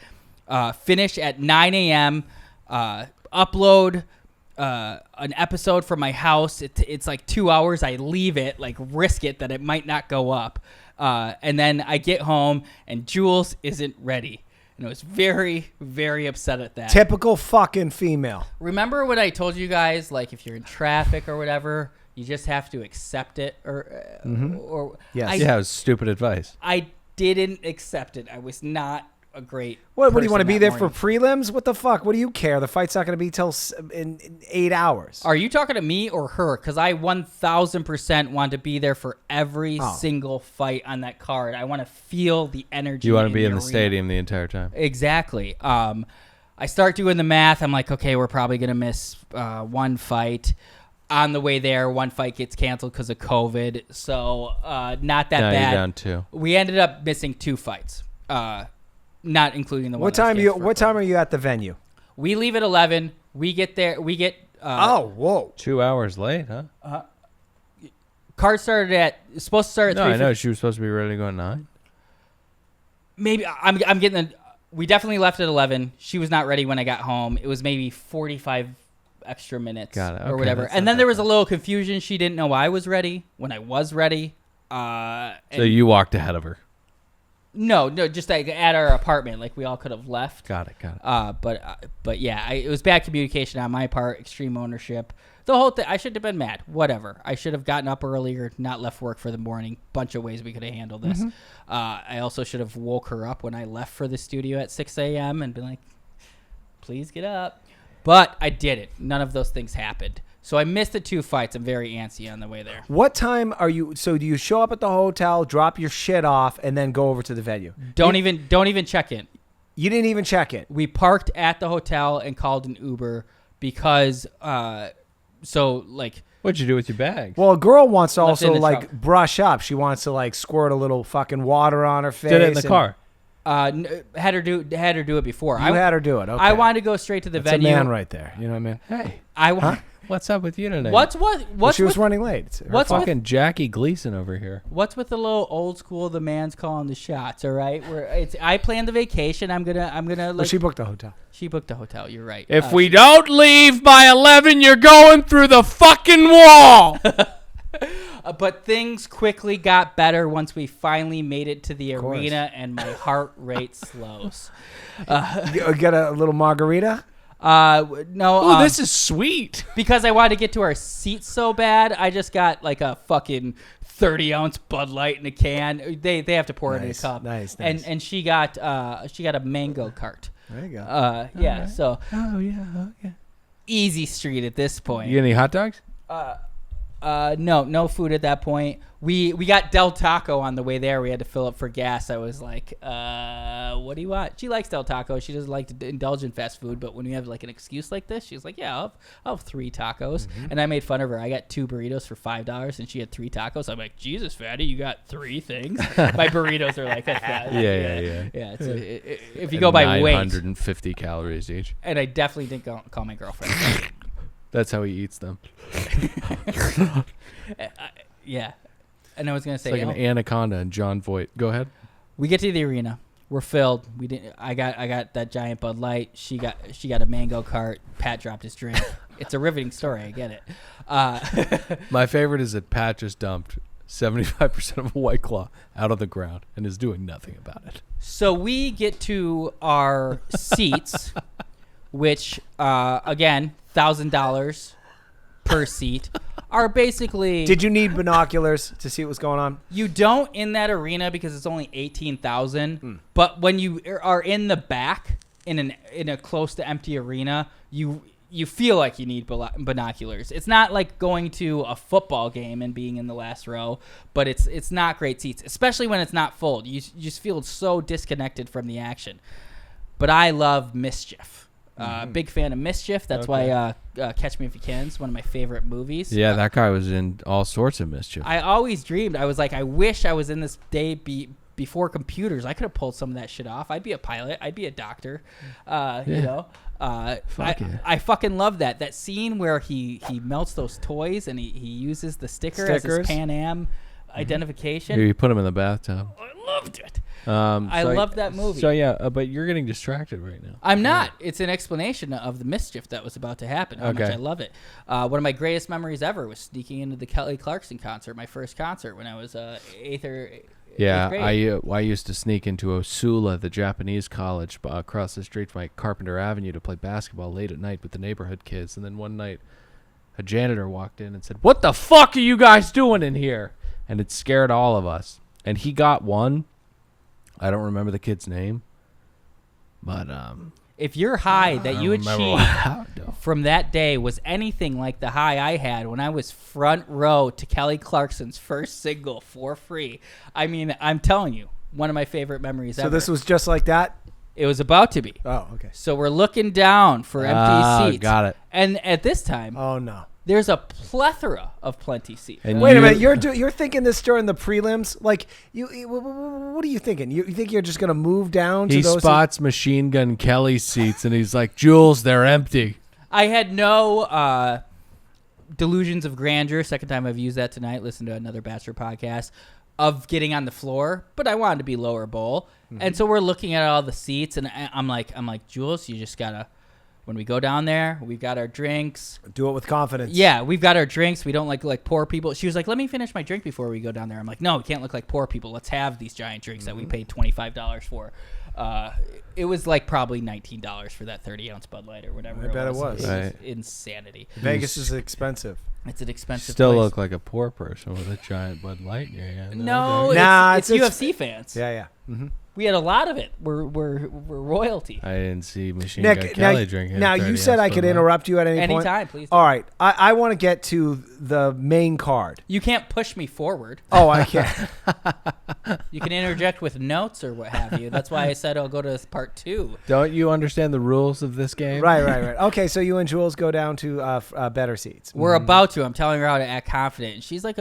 Finish at 9 a.m. Upload an episode from my house. It's like 2 hours. I leave it, like risk it that it might not go up. And then I get home and Jules isn't ready. And I was very, very upset at that. Typical fucking female. Remember when I told you guys, like, if you're in traffic or whatever, you just have to accept it? Or yes. Yeah, it was stupid advice. I didn't accept it. I was not a great What do you want to be there morning. for prelims? What the fuck? What do you care? The fight's not going to be till in 8 hours. Are you talking to me or her? Because I 1,000% want to be there for every single fight on that card. I want to feel the energy. You want to be in the arena. stadium the entire time. Exactly. I start doing the math. I'm like, okay, we're probably going to miss one fight. On the way there, one fight gets canceled because of COVID. So not that bad. You're down 2. We ended up missing 2 fights. Not including the one. What time are you at the venue? We leave at 11. We get there. We get. Whoa! 2 hours late, huh? Card started at. Supposed to start at 3. No, I know she was supposed to be ready to go at 9. Maybe I'm getting. We definitely left at 11. She was not ready when I got home. It was maybe 45 extra minutes or whatever. And then there was a little confusion. She didn't know I was ready when I was ready. So you walked ahead of her. No, just like at our apartment, like we all could have left. Got it. But yeah, it was bad communication on my part, extreme ownership. The whole thing, I should have been mad. Whatever. I should have gotten up earlier, not left work for the morning. Bunch of ways we could have handled this. I also should have woke her up when I left for the studio at 6 a.m. and been like, please get up. But I didn't. None of those things happened. So I missed the 2 fights. I'm very antsy on the way there. What time are you? So do you show up at the hotel, drop your shit off, and then go over to the venue? Don't even check in. You didn't even check in. We parked at the hotel and called an Uber because what'd you do with your bag? Well, a girl wants to Left it also in the like truck. brush up. She wants to like squirt a little fucking water on her face. Did it in the car. Had her do it before. You had her do it. Okay. I wanted to go straight to the That's venue. a man right there. You know what I mean? Hey. What's up with you tonight? Well, she was running late. It's What's fucking Jackie Gleason over here? What's with the little old school? The man's calling the shots. All right, I planned the vacation. I'm gonna. Well, she booked a hotel. She booked a hotel. You're right. If we don't leave by 11, you're going through the fucking wall. But things quickly got better once we finally made it to the arena, and my heart rate slows. You get a little margarita? No. This is sweet. Because I wanted to get to our seats so bad, I just got like a fucking 30-ounce Bud Light in a can. They have to pour it in a cup. Nice. And she got a mango cart. There you go. Yeah. Right. So. Oh yeah. Okay. Easy street at this point. You get any hot dogs? No food at that point. We got Del Taco on the way there. We had to fill up for gas. I was like, what do you want? She likes Del Taco. She doesn't like to indulge in fast food, but when we have like an excuse like this, she's like, yeah, I'll have 3 tacos. And I made fun of her. I got 2 burritos for $5, and she had 3 tacos. I'm like, Jesus, fatty, you got 3 things. My burritos are like that. Yeah. If you go by weight, 950 calories each. And I definitely didn't call my girlfriend. That's how he eats them. Yeah. And I was gonna say, it's like an anaconda and John Voight. Go ahead. We get to the arena. We're filled. We didn't. I got that giant Bud Light. She got a mango cart. Pat dropped his drink. It's a riveting story. I get it. My favorite is that Pat just dumped 75% of a White Claw out on the ground and is doing nothing about it. So we get to our seats, which again, $1,000 per seat. Are basically. Did you need binoculars to see what was going on? You don't in that arena because it's only 18,000. But when you are in the back in a close to empty arena, you feel like you need binoculars. It's not like going to a football game and being in the last row, but it's not great seats, especially when it's not full. You just feel so disconnected from the action. But I love Mischief. Big fan of Mischief. That's why Catch Me If You Can is one of my favorite movies. Yeah, that guy was in all sorts of mischief. I always dreamed. I was like, I wish I was in this day before computers. I could have pulled some of that shit off. I'd be a pilot. I'd be a doctor. You know. I fucking love that scene where he melts those toys and he uses the stickers as his Pan Am identification. You put him in the bathtub. I loved it. I love that movie. So yeah, but you're getting distracted right now. I'm not. It's an explanation of the mischief that was about to happen. How much I love it. One of my greatest memories ever was sneaking into the Kelly Clarkson concert, my first concert when I was 8th grade. I used to sneak into Osula, the Japanese college across the street from Carpenter Avenue, to play basketball late at night with the neighborhood kids. And then one night, a janitor walked in and said, "What the fuck are you guys doing in here?" And it scared all of us. And he got one. I don't remember the kid's name, but if your high that you achieved from that day was anything like the high I had when I was front row to Kelly Clarkson's first single for free, I mean, I'm telling you, one of my favorite memories ever. So this was just like that? It was about to be. Oh, okay. So we're looking down for empty seats. Got it. And at this time, oh no, there's a plethora of plenty seats. And wait a minute, you're thinking this during the prelims? Like, what are you thinking? You think you're just gonna move down to those? He spots Machine Gun Kelly's seats, and he's like, "Jules, they're empty." I had no delusions of grandeur. Second time I've used that tonight. Listen to another Bachelor podcast of getting on the floor, but I wanted to be lower bowl, and so we're looking at all the seats, and I'm like, Jules, you just gotta. When we go down there, we've got our drinks. Do it with confidence. Yeah, we've got our drinks. We don't like poor people. She was like, let me finish my drink before we go down there. I'm like, no, we can't look like poor people. Let's have these giant drinks that we paid $25 for. It was like probably $19 for that 30-ounce Bud Light or whatever. I bet it was. It was insanity. Vegas is expensive. It's an expensive Still place. look like a poor person with a giant Bud Light in your hand. No, it's UFC fans. Yeah. Mm-hmm. We had a lot of it. We're royalty. I didn't see Machine Gun Kelly drinking. Now you said I could interrupt you at any point. Anytime, please. All right, I want to get to the main card. You can't push me forward. Oh, I can't. You can interject with notes or what have you. That's why I said I'll go to part 2. Don't you understand the rules of this game? Right. Okay, so you and Jules go down to better seats. We're about to. I'm telling her how to act confident. And she's like,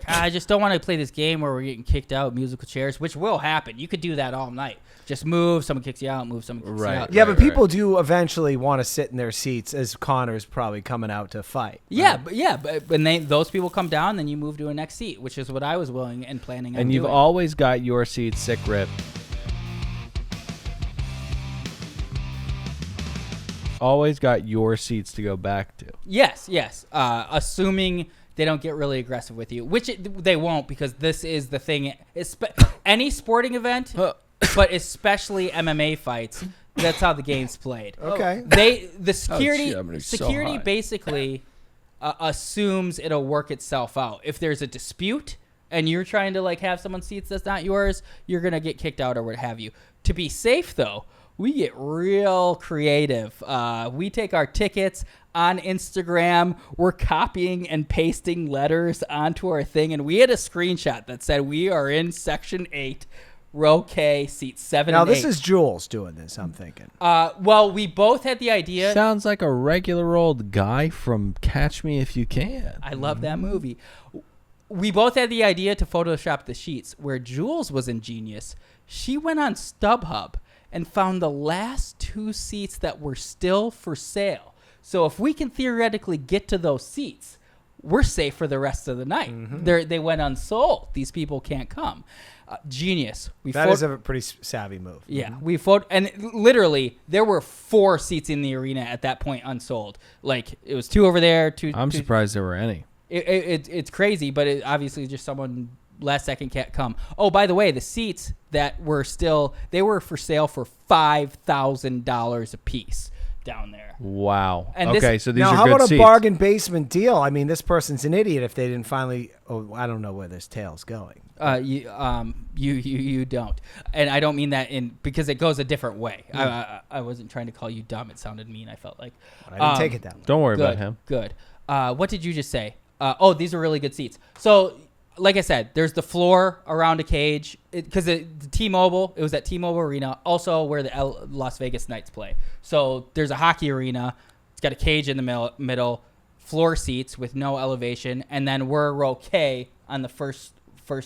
I just don't want to play this game where we're getting kicked out musical chairs, which will happen. You could do that all night. Just move, someone kicks you out, move, someone kicks you out. Yeah, but people do eventually want to sit in their seats as Conor's probably coming out to fight. Yeah, right? but when those people come down, then you move to a next seat, which is what I was willing and planning on doing. And you've always got your seat sick rip. Always got your seats to go back to. Yes. Assuming they don't get really aggressive with you, which they won't, because this is the thing. Any sporting event, but especially MMA fights, that's how the game's played. Okay. The security basically assumes it'll work itself out. If there's a dispute and you're trying to like have someone's seats that's not yours, you're gonna get kicked out or what have you. To be safe though, we get real creative. We take our tickets on Instagram. We're copying and pasting letters onto our thing, and we had a screenshot that said we are in section 8. Row K, seat 7 now, and 8. This is Jules doing this, I'm thinking. Well, we both had the idea. Sounds like a regular old guy from Catch Me If You Can. I love that movie. We both had the idea to Photoshop the sheets. Where Jules was ingenious, she went on StubHub and found the last 2 seats that were still for sale. So if we can theoretically get to those seats, we're safe for the rest of the night. Mm-hmm. They went unsold. These people can't come. Genius. That is a pretty savvy move. Yeah, and literally there were 4 seats in the arena at that point unsold. Like it was 2 over there. I'm surprised there were any. It's crazy, but it obviously just someone last second can't come. Oh, by the way, the seats that were they were for sale for $5,000 a piece down there. Wow. And okay, so these now, are how good about seats. a bargain basement deal? I mean, this person's an idiot if they didn't finally. Oh, I don't know where this tale's going. You don't, and I don't mean that because it goes a different way. I wasn't trying to call you dumb. It sounded mean. I felt like I didn't take it that way. Don't worry about him. Good. What did you just say? These are really good seats. So, like I said, there's the floor around a cage because the T-Mobile. It was at T-Mobile Arena, also where the Las Vegas Knights play. So there's a hockey arena. It's got a cage in the middle, floor seats with no elevation, and then we're row K on the first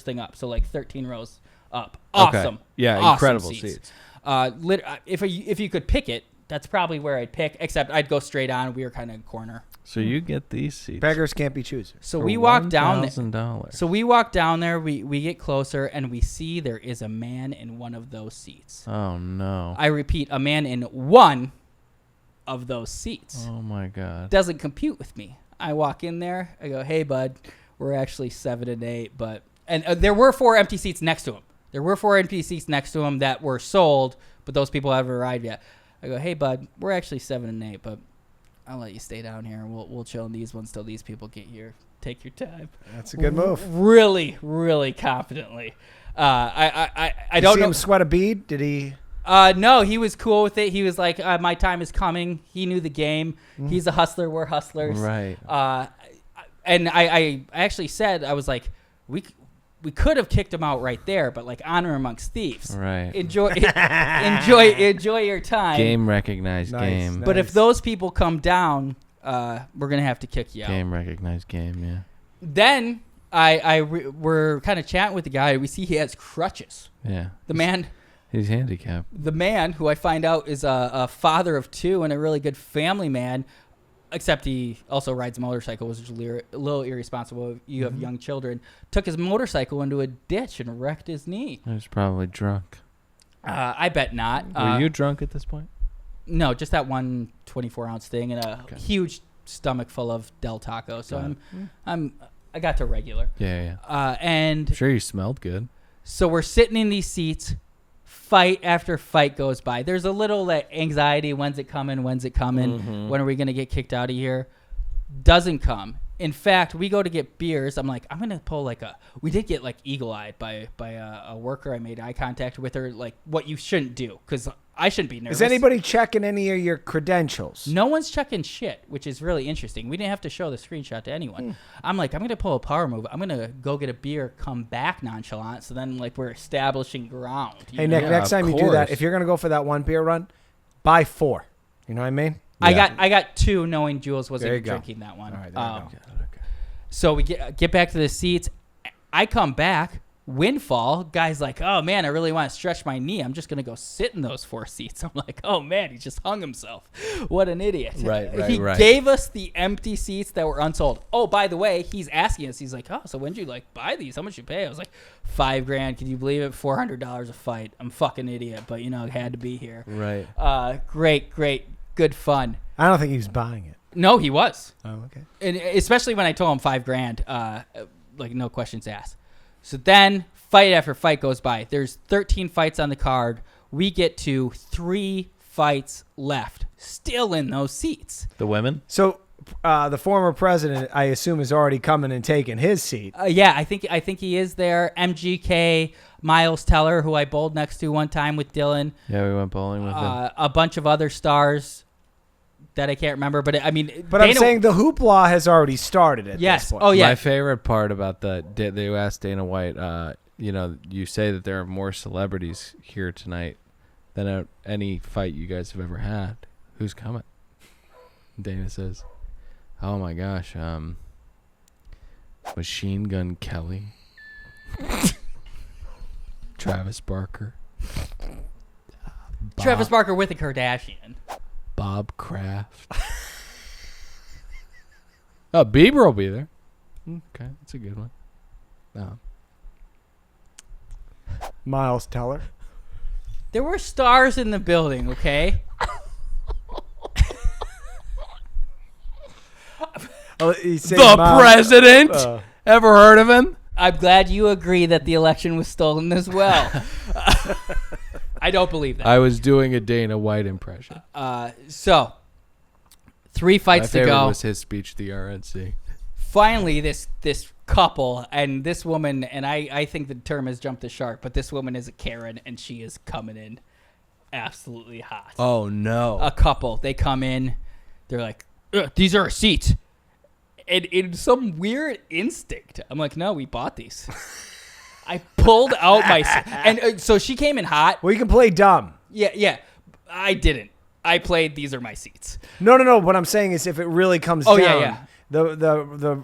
thing up. So like 13 rows up. Awesome. Okay. Yeah, awesome incredible seats. If you could pick it, that's probably where I'd pick. Except I'd go straight on. We were kind of corner. So you get these seats. Beggars can't be choosers. So we walk down there. $1,000. So we walk down there. We get closer and we see there is a man in one of those seats. Oh no! I repeat, a man in one of those seats. Oh my God! Doesn't compute with me. I walk in there. I go, "Hey, bud, we're actually 7 and 8, but." And there were 4 empty seats next to him. There were 4 empty seats next to him that were sold, but those people haven't arrived yet. I go, hey, bud, we're actually 7 and 8, but I'll let you stay down here, and we'll chill in these ones till these people get here. Take your time. That's a good move. Really, really confidently. I don't see know. Him sweat a bead? Did he? No, he was cool with it. He was like, my time is coming. He knew the game. He's a hustler. We're hustlers. Right. And I actually said, I was like, we could have kicked him out right there, but like honor amongst thieves. Right. Enjoy your time. Game recognized game. But if those people come down, we're gonna have to kick you out. Game recognized game. Yeah. Then we're kind of chatting with the guy. We see he has crutches. Yeah. The man. He's handicapped. The man, who I find out is a father of 2 and a really good family man. Except he also rides a motorcycle, which is a little irresponsible. You have young children. Took his motorcycle into a ditch and wrecked his knee. He was probably drunk. I bet not. Were you drunk at this point? No, just that one 24-ounce thing and a huge stomach full of Del Taco. So I got to regular. Yeah. And I'm sure you smelled good. So we're sitting in these seats. Fight after fight goes by. There's a little anxiety. When's it coming? When's it coming? When are we going to get kicked out of here? Doesn't come. In fact, we go to get beers. I'm like, I'm going to pull we did get eagle-eyed by a worker. I made eye contact with her, like what you shouldn't do. Because I shouldn't be nervous. Is anybody checking any of your credentials? No one's checking shit, which is really interesting. We didn't have to show the screenshot to anyone. I'm like, I'm going to pull a power move. I'm going to go get a beer, come back nonchalant. So then, like, we're establishing ground. Hey, Nick, next time you do that, if you're going to go for that 1 beer run, buy 4. You know what I mean? Yeah. I got 2 knowing Jules wasn't drinking that one. All right, there you go. Okay. So we get back to the seats. I come back. Windfall. Guy's like, oh, man, I really want to stretch my knee. I'm just going to go sit in those 4 seats. I'm like, oh, man, he just hung himself. What an idiot. He gave us the empty seats that were unsold. Oh, by the way, he's asking us. He's like, oh, so when did you, like, buy these? How much you pay? I was like, $5,000. Can you believe it? $400 a fight. I'm a fucking idiot, but, you know, it had to be here. Right. Great. Good fun. I don't think he was buying it. No, he was. Oh, okay. And especially when I told him $5,000, like, no questions asked. So then fight after fight goes by. There's 13 fights on the card. We get to 3 fights left, still in those seats. The women? So the former president, I assume, is already coming and taking his seat. Yeah, I think he is there. MGK, Miles Teller, who I bowled next to one time with Dylan. Yeah, we went bowling with him. A bunch of other stars that I can't remember, but I mean, but I'm saying the hoopla has already started at this point. Oh yeah. My favorite part about they asked Dana White, you know, you say that there are more celebrities here tonight than at any fight you guys have ever had. Who's coming? Dana says, oh my gosh, Machine Gun Kelly, Travis Barker, Travis Barker with a Kardashian. Bob Kraft. Oh, Bieber will be there. Okay, that's a good one. No. Miles Teller. There were stars in the building, okay? The president? Ever heard of him? I'm glad you agree that the election was stolen as well. I don't believe that. I was doing a Dana White impression. So, 3 fights to go. My favorite was his speech to the RNC. Finally, this couple, and this woman, and I think the term has jumped the shark, but this woman is a Karen, and she is coming in absolutely hot. Oh, no. A couple. They come in. They're like, these are our seats. And in some weird instinct, I'm like, no, we bought these. I pulled out my and so she came in hot. Well, you can play dumb. Yeah. I didn't. I played these are my seats. No. What I'm saying is if it really comes down. Yeah. The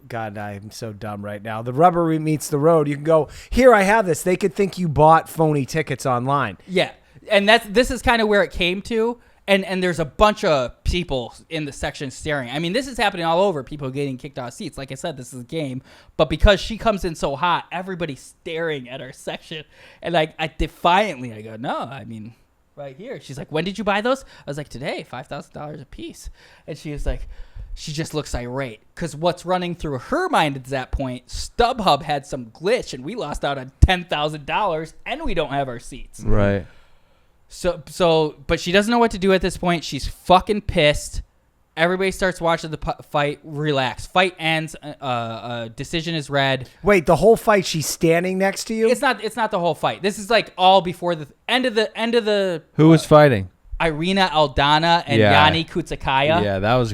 God, I'm so dumb right now. The rubber meets the road. You can go, here, I have this. They could think you bought phony tickets online. Yeah. And this is kind of where it came to. And there's a bunch of people in the section staring. I mean, this is happening all over. People getting kicked off seats. Like I said, this is a game. But because she comes in so hot, everybody's staring at our section. And I defiantly, I go, no, I mean, right here. She's like, when did you buy those? I was like, today, $5,000 a piece. And she was like, she just looks irate. Because what's running through her mind at that point, StubHub had some glitch, and we lost out on $10,000, and we don't have our seats. Right. So, but she doesn't know what to do at this point. She's fucking pissed. Everybody starts watching the fight. Relax. Fight ends. Decision is read. Wait, the whole fight she's standing next to you? It's not the whole fight. This is like all before the end of the. Who was fighting? Irina Aldana and Yanni Kutsakaya. Yeah, that was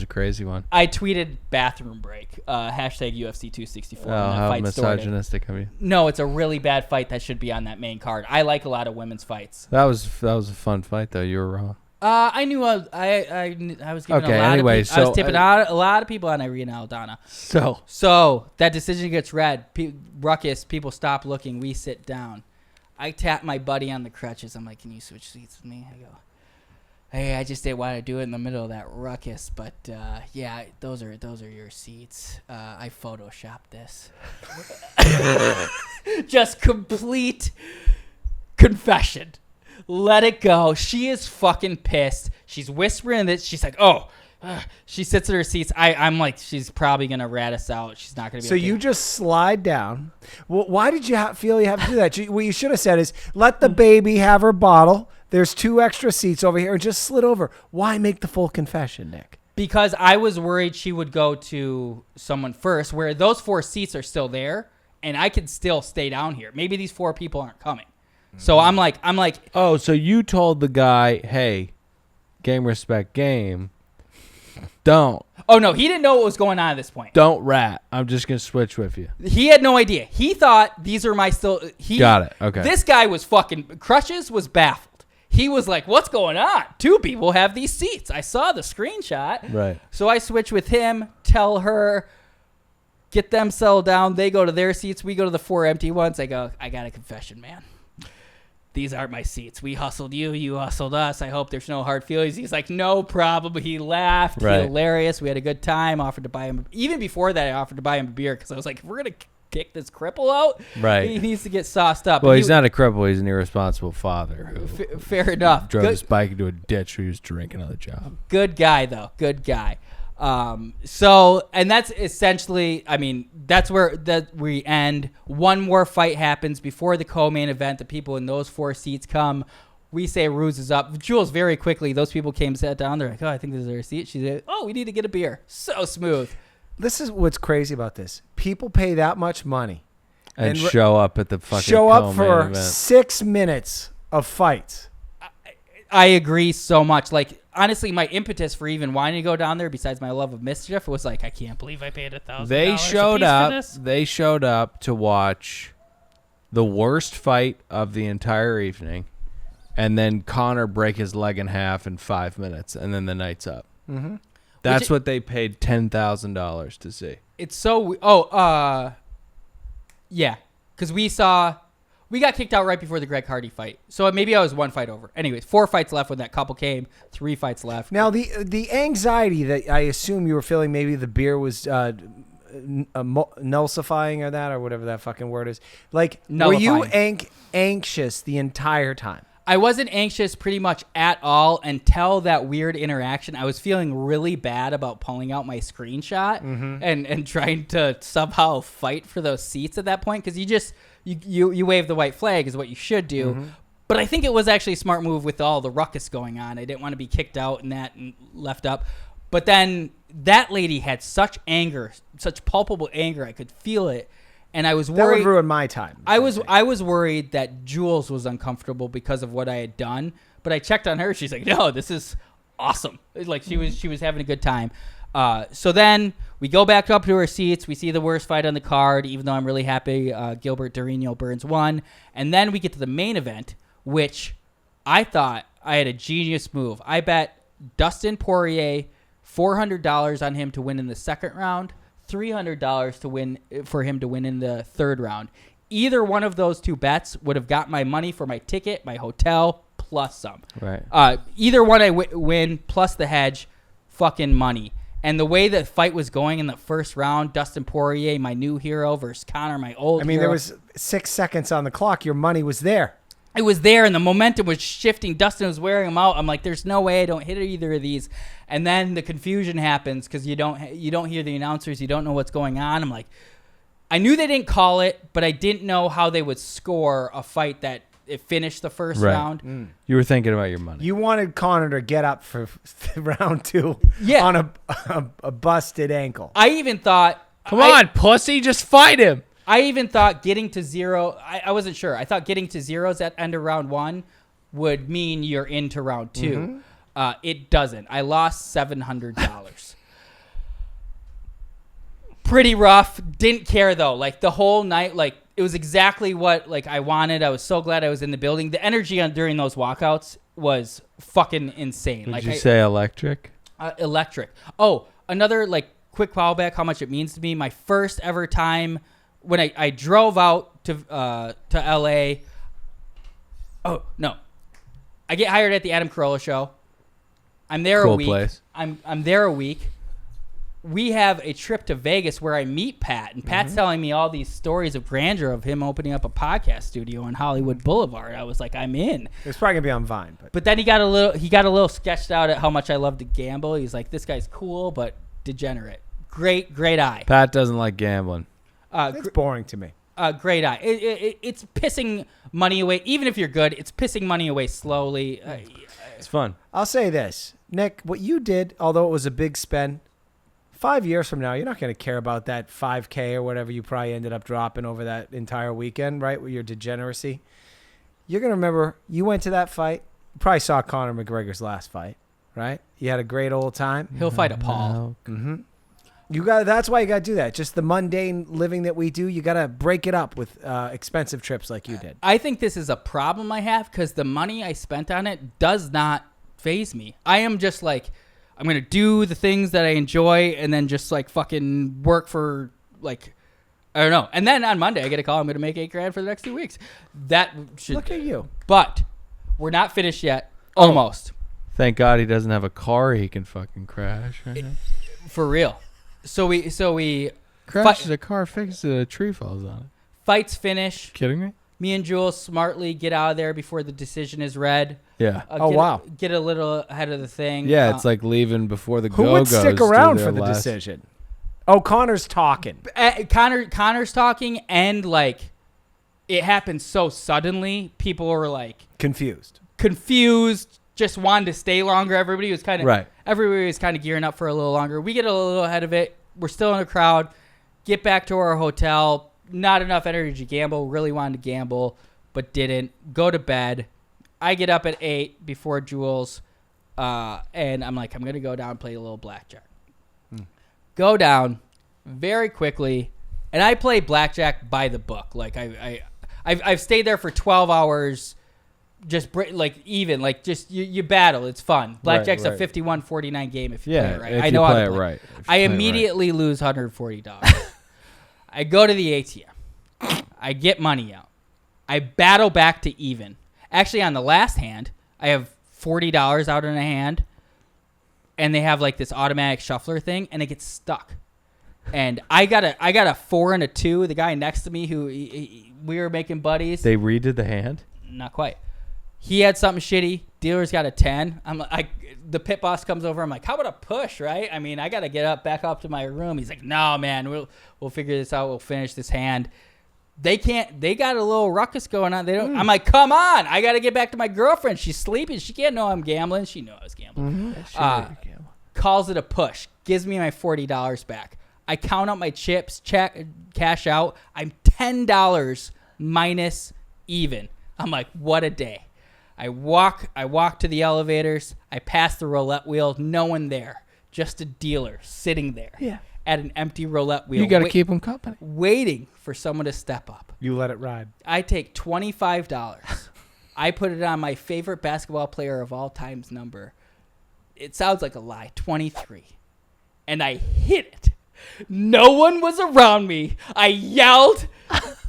a crazy one. I tweeted bathroom break. Hashtag UFC 264. Oh, how misogynistic of you. No, it's a really bad fight that should be on that main card. I like a lot of women's fights. That was a fun fight though. You were wrong. I knew I was giving I was tipping out a lot of people on Irina Aldana. So that decision gets read. Ruckus. People stop looking. We sit down. I tap my buddy on the crutches. I'm like, can you switch seats with me? I go, hey, I just didn't want to do it in the middle of that ruckus, but yeah, those are your seats. I photoshopped this. Just complete confession. Let it go. She is fucking pissed. She's whispering this. She's like, oh. She sits in her seats. I'm like, she's probably going to rat us out. She's not going to be So you just slide down. Well, why did you feel you have to do that? What you should have said is, let the baby have her bottle. There's 2 extra seats over here. And just slid over. Why make the full confession, Nick? Because I was worried she would go to someone first, where those 4 seats are still there, and I could still stay down here. Maybe these 4 people aren't coming. So I'm like, oh, so you told the guy, hey, game, respect, game. Don't. Oh, no, he didn't know what was going on at this point. Don't rat. I'm just going to switch with you. He had no idea. He thought these are my Got it. Okay. This guy was Crutches was baffled. He was like, what's going on? 2 people have these seats. I saw the screenshot. Right. So I switch with him, tell her, get them settled down. They go to their seats. We go to the 4 empty ones. I go, I got a confession, man. These aren't my seats. We hustled you. You hustled us. I hope there's no hard feelings. He's like, no problem. He laughed. Right. Hilarious. We had a good time. Offered to buy him. Even before that, I offered to buy him a beer because I was like, if we're going to kick this cripple out, right, he needs to get sauced up. Well, he's not a cripple. He's an irresponsible father. Fair enough. Drove his bike into a ditch who he was drinking on the job. Good guy, though. Good guy. So, and that's essentially, I mean, that's where we end. One more fight happens before the co-main event. The people in those 4 seats come. We say Ruse is up. Jules, very quickly, those people came, sat down. They're like, oh, I think this is our seat. She said, oh, we need to get a beer. So smooth. This is what's crazy about this. People pay that much money. And show up at the fucking show up for event. 6 minutes of fights. I agree so much. Like, honestly, my impetus for even wanting to go down there, besides my love of mischief, was like, I can't believe I paid $1,000. They showed up. They showed up to watch the worst fight of the entire evening, and then Conor break his leg in half in 5 minutes, and then the night's up. Mm-hmm. That's what they paid $10,000 to see. It's so. Yeah, because we got kicked out right before the Greg Hardy fight. So maybe I was 1 fight over. Anyways, 4 fights left when that couple came. 3 fights left. Now, the anxiety that I assume you were feeling, maybe the beer was nullifying or that, or whatever that fucking word is. Like, nullifying. Were you anxious the entire time? I wasn't anxious pretty much at all until that weird interaction. I was feeling really bad about pulling out my screenshot and trying to somehow fight for those seats at that point, because you wave the white flag is what you should do. Mm-hmm. But I think it was actually a smart move with all the ruckus going on. I didn't want to be kicked out and left up. But then that lady had such anger, such palpable anger. I could feel it. And I was worried. That would ruin my time. I was worried that Jules was uncomfortable because of what I had done. But I checked on her. She's like, no, this is awesome. Like she was having a good time. So then we go back up to our seats. We see the worst fight on the card, even though I'm really happy Gilbert Durinho Burns won. And then we get to the main event, which I thought I had a genius move. I bet Dustin Poirier $400 on him to win in the second round, $300 to win for him to win in the third round. Either one of those 2 bets would have got my money for my ticket, my hotel, plus some. Right. Either one I win plus the hedge, fucking money. And the way the fight was going in the first round, Dustin Poirier, my new hero, versus Conor, my old hero. There was 6 seconds on the clock. Your money was there. It was there, and the momentum was shifting. Dustin was wearing them out. I'm like, there's no way I don't hit either of these. And then the confusion happens because you don't hear the announcers. You don't know what's going on. I'm like, I knew they didn't call it, but I didn't know how they would score a fight that it finished the first round. You were thinking about your money. You wanted Conor to get up for round 2 on a busted ankle. I even thought, come on, pussy, just fight him. I even thought getting to 0, I wasn't sure. I thought getting to 0s at end of round 1 would mean you're into round 2. Mm-hmm. It doesn't. I lost $700. Pretty rough. Didn't care though. Like the whole night, like it was exactly what like I wanted. I was so glad I was in the building. The energy during those walkouts was fucking insane. Did you say electric? Electric. Oh, another like quick callback. How much it means to me. My first ever time when I drove out to LA. Oh no, I get hired at the Adam Carolla show. I'm there a week. Place. I'm there a week. We have a trip to Vegas where I meet Pat, and Pat's telling me all these stories of grandeur of him opening up a podcast studio on Hollywood Boulevard. I was like, I'm in. It's probably gonna be on Vine, but then he got a little sketched out at how much I love to gamble. He's like, this guy's cool but degenerate. Great eye. Pat doesn't like gambling. It's boring to me. Great eye. It's pissing money away. Even if you're good, it's pissing money away slowly. It's fun. I'll say this, Nick. What you did, although it was a big spend, 5 years from now, you're not going to care about that $5,000 or whatever you probably ended up dropping over that entire weekend, right? With your degeneracy. you're going to remember you went to that fight. You probably saw Conor McGregor's last fight, right? You had a great old time. He'll fight a Paul. Mm-hmm. That's why you got to do that. Just the mundane living that we do. You got to break it up with expensive trips like you did. I think this is a problem I have because the money I spent on it does not faze me. I am just like, I'm going to do the things that I enjoy and then just like fucking work for like, I don't know. And then on Monday I get a call. I'm going to make $8,000 for the next 2 weeks. That should look at you. But we're not finished yet. Almost. Thank God he doesn't have a car he can fucking crash. For real. So we crashes a car, fixes it, a tree falls on it. Fights finish. Kidding me? Me and Jules smartly get out of there before the decision is read. Yeah. Get a little ahead of the thing. Yeah, it's like leaving before the Who go would goes. stick around for the decision? Oh, Conor's talking. Conor's talking, and like it happened so suddenly. People were like confused. Just wanted to stay longer. Everybody was kind of right. Everybody was kind of gearing up for a little longer. We get a little ahead of it. We're still in a crowd. Get back to our hotel. Not enough energy to gamble. Really wanted to gamble, but didn't. Go to bed. I get up at 8 before Jules, and I'm like, I'm gonna go down and play a little blackjack. Go down very quickly, and I play blackjack by the book. Like I've stayed there for 12 hours. Just you battle. It's fun. Blackjack's a 51-49 game if you play it right. If I know you how play to it play. right. I immediately lose $140. I go to the ATM. I get money out. I battle back to even. Actually, on the last hand, I have $40 out in a hand, and they have like this automatic shuffler thing, and it gets stuck. And I got a 4 and a 2. The guy next to me, who we were making buddies. They redid the hand? Not quite. He had something shitty. Dealer's got a 10. The pit boss comes over. I'm like, how about a push, right? I mean, I got to get back up to my room. He's like, no, man, we'll figure this out. We'll finish this hand. They can't. They got a little ruckus going on. They don't. I'm like, come on. I got to get back to my girlfriend. She's sleeping. She can't know I'm gambling. She knew I was gambling. Calls it a push. Gives me my $40 back. I count out my chips, cash out. I'm $10 minus even. I'm like, what a day. I walk to the elevators. I pass the roulette wheel. No one there. Just a dealer sitting there at an empty roulette wheel. You got to keep them company. Waiting for someone to step up. You let it ride. I take $25. I put it on my favorite basketball player of all time's number. It sounds like a lie. 23. And I hit it. No one was around me. I yelled.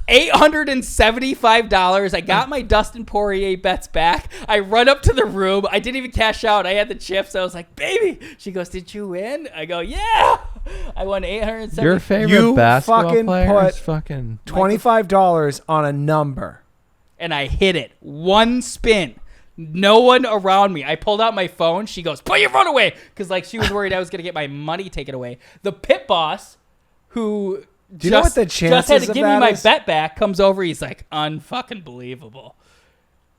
$875. I got my Dustin Poirier bets back. I run up to the room. I didn't even cash out. I had the chips. I was like, baby. She goes, did you win? I go, yeah. I won $875. Your favorite basketball player is fucking $25 on a number. And I hit it. One spin. No one around me. I pulled out my phone. She goes, put your phone away. Because like she was worried I was going to get my money taken away. The pit boss, who... Do you know what the chances just had to of give me that my is? bet back, comes over. He's like, unfucking believable.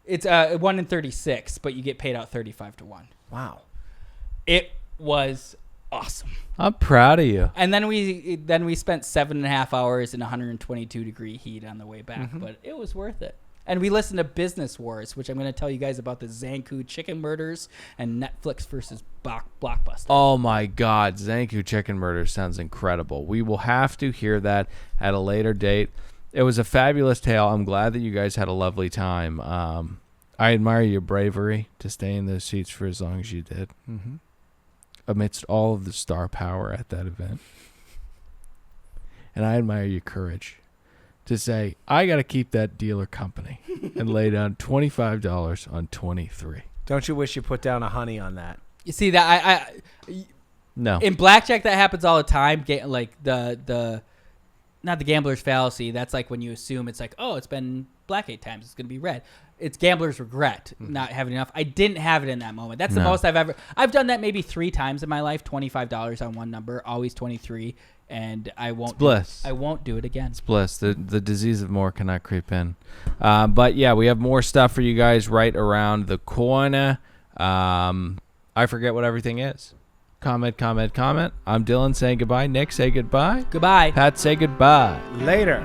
It's 1 in 36, but you get paid out 35 to 1. Wow. It was awesome. I'm proud of you. And then we spent 7.5 hours in 122-degree heat on the way back, but it was worth it. And we listened to Business Wars, which I'm going to tell you guys about the Zanku chicken murders and Netflix versus Blockbuster. Oh my God, Zanku chicken murder sounds incredible. We will have to hear that at a later date. It was a fabulous tale. I'm glad that you guys had a lovely time. I admire your bravery to stay in those seats for as long as you did, amidst all of the star power at that event. And I admire your courage to say, I got to keep that dealer company and lay down $25 on 23. Don't you wish you put down a honey on that? You see that No. In blackjack that happens all the time. Like the not the gambler's fallacy. That's like when you assume it's like, oh, it's been black 8 times. It's going to be red. It's gambler's regret not having enough. I didn't have it in that moment. That's the most I've done that maybe 3 times in my life. $25 on one number, always 23. And I won't. It's bliss. I won't do it again. It's bliss. The disease of more cannot creep in. But yeah, we have more stuff for you guys right around the corner. I forget what everything is. Comment. I'm Dylan saying goodbye. Nick, say goodbye. Goodbye. Pat, say goodbye. Later.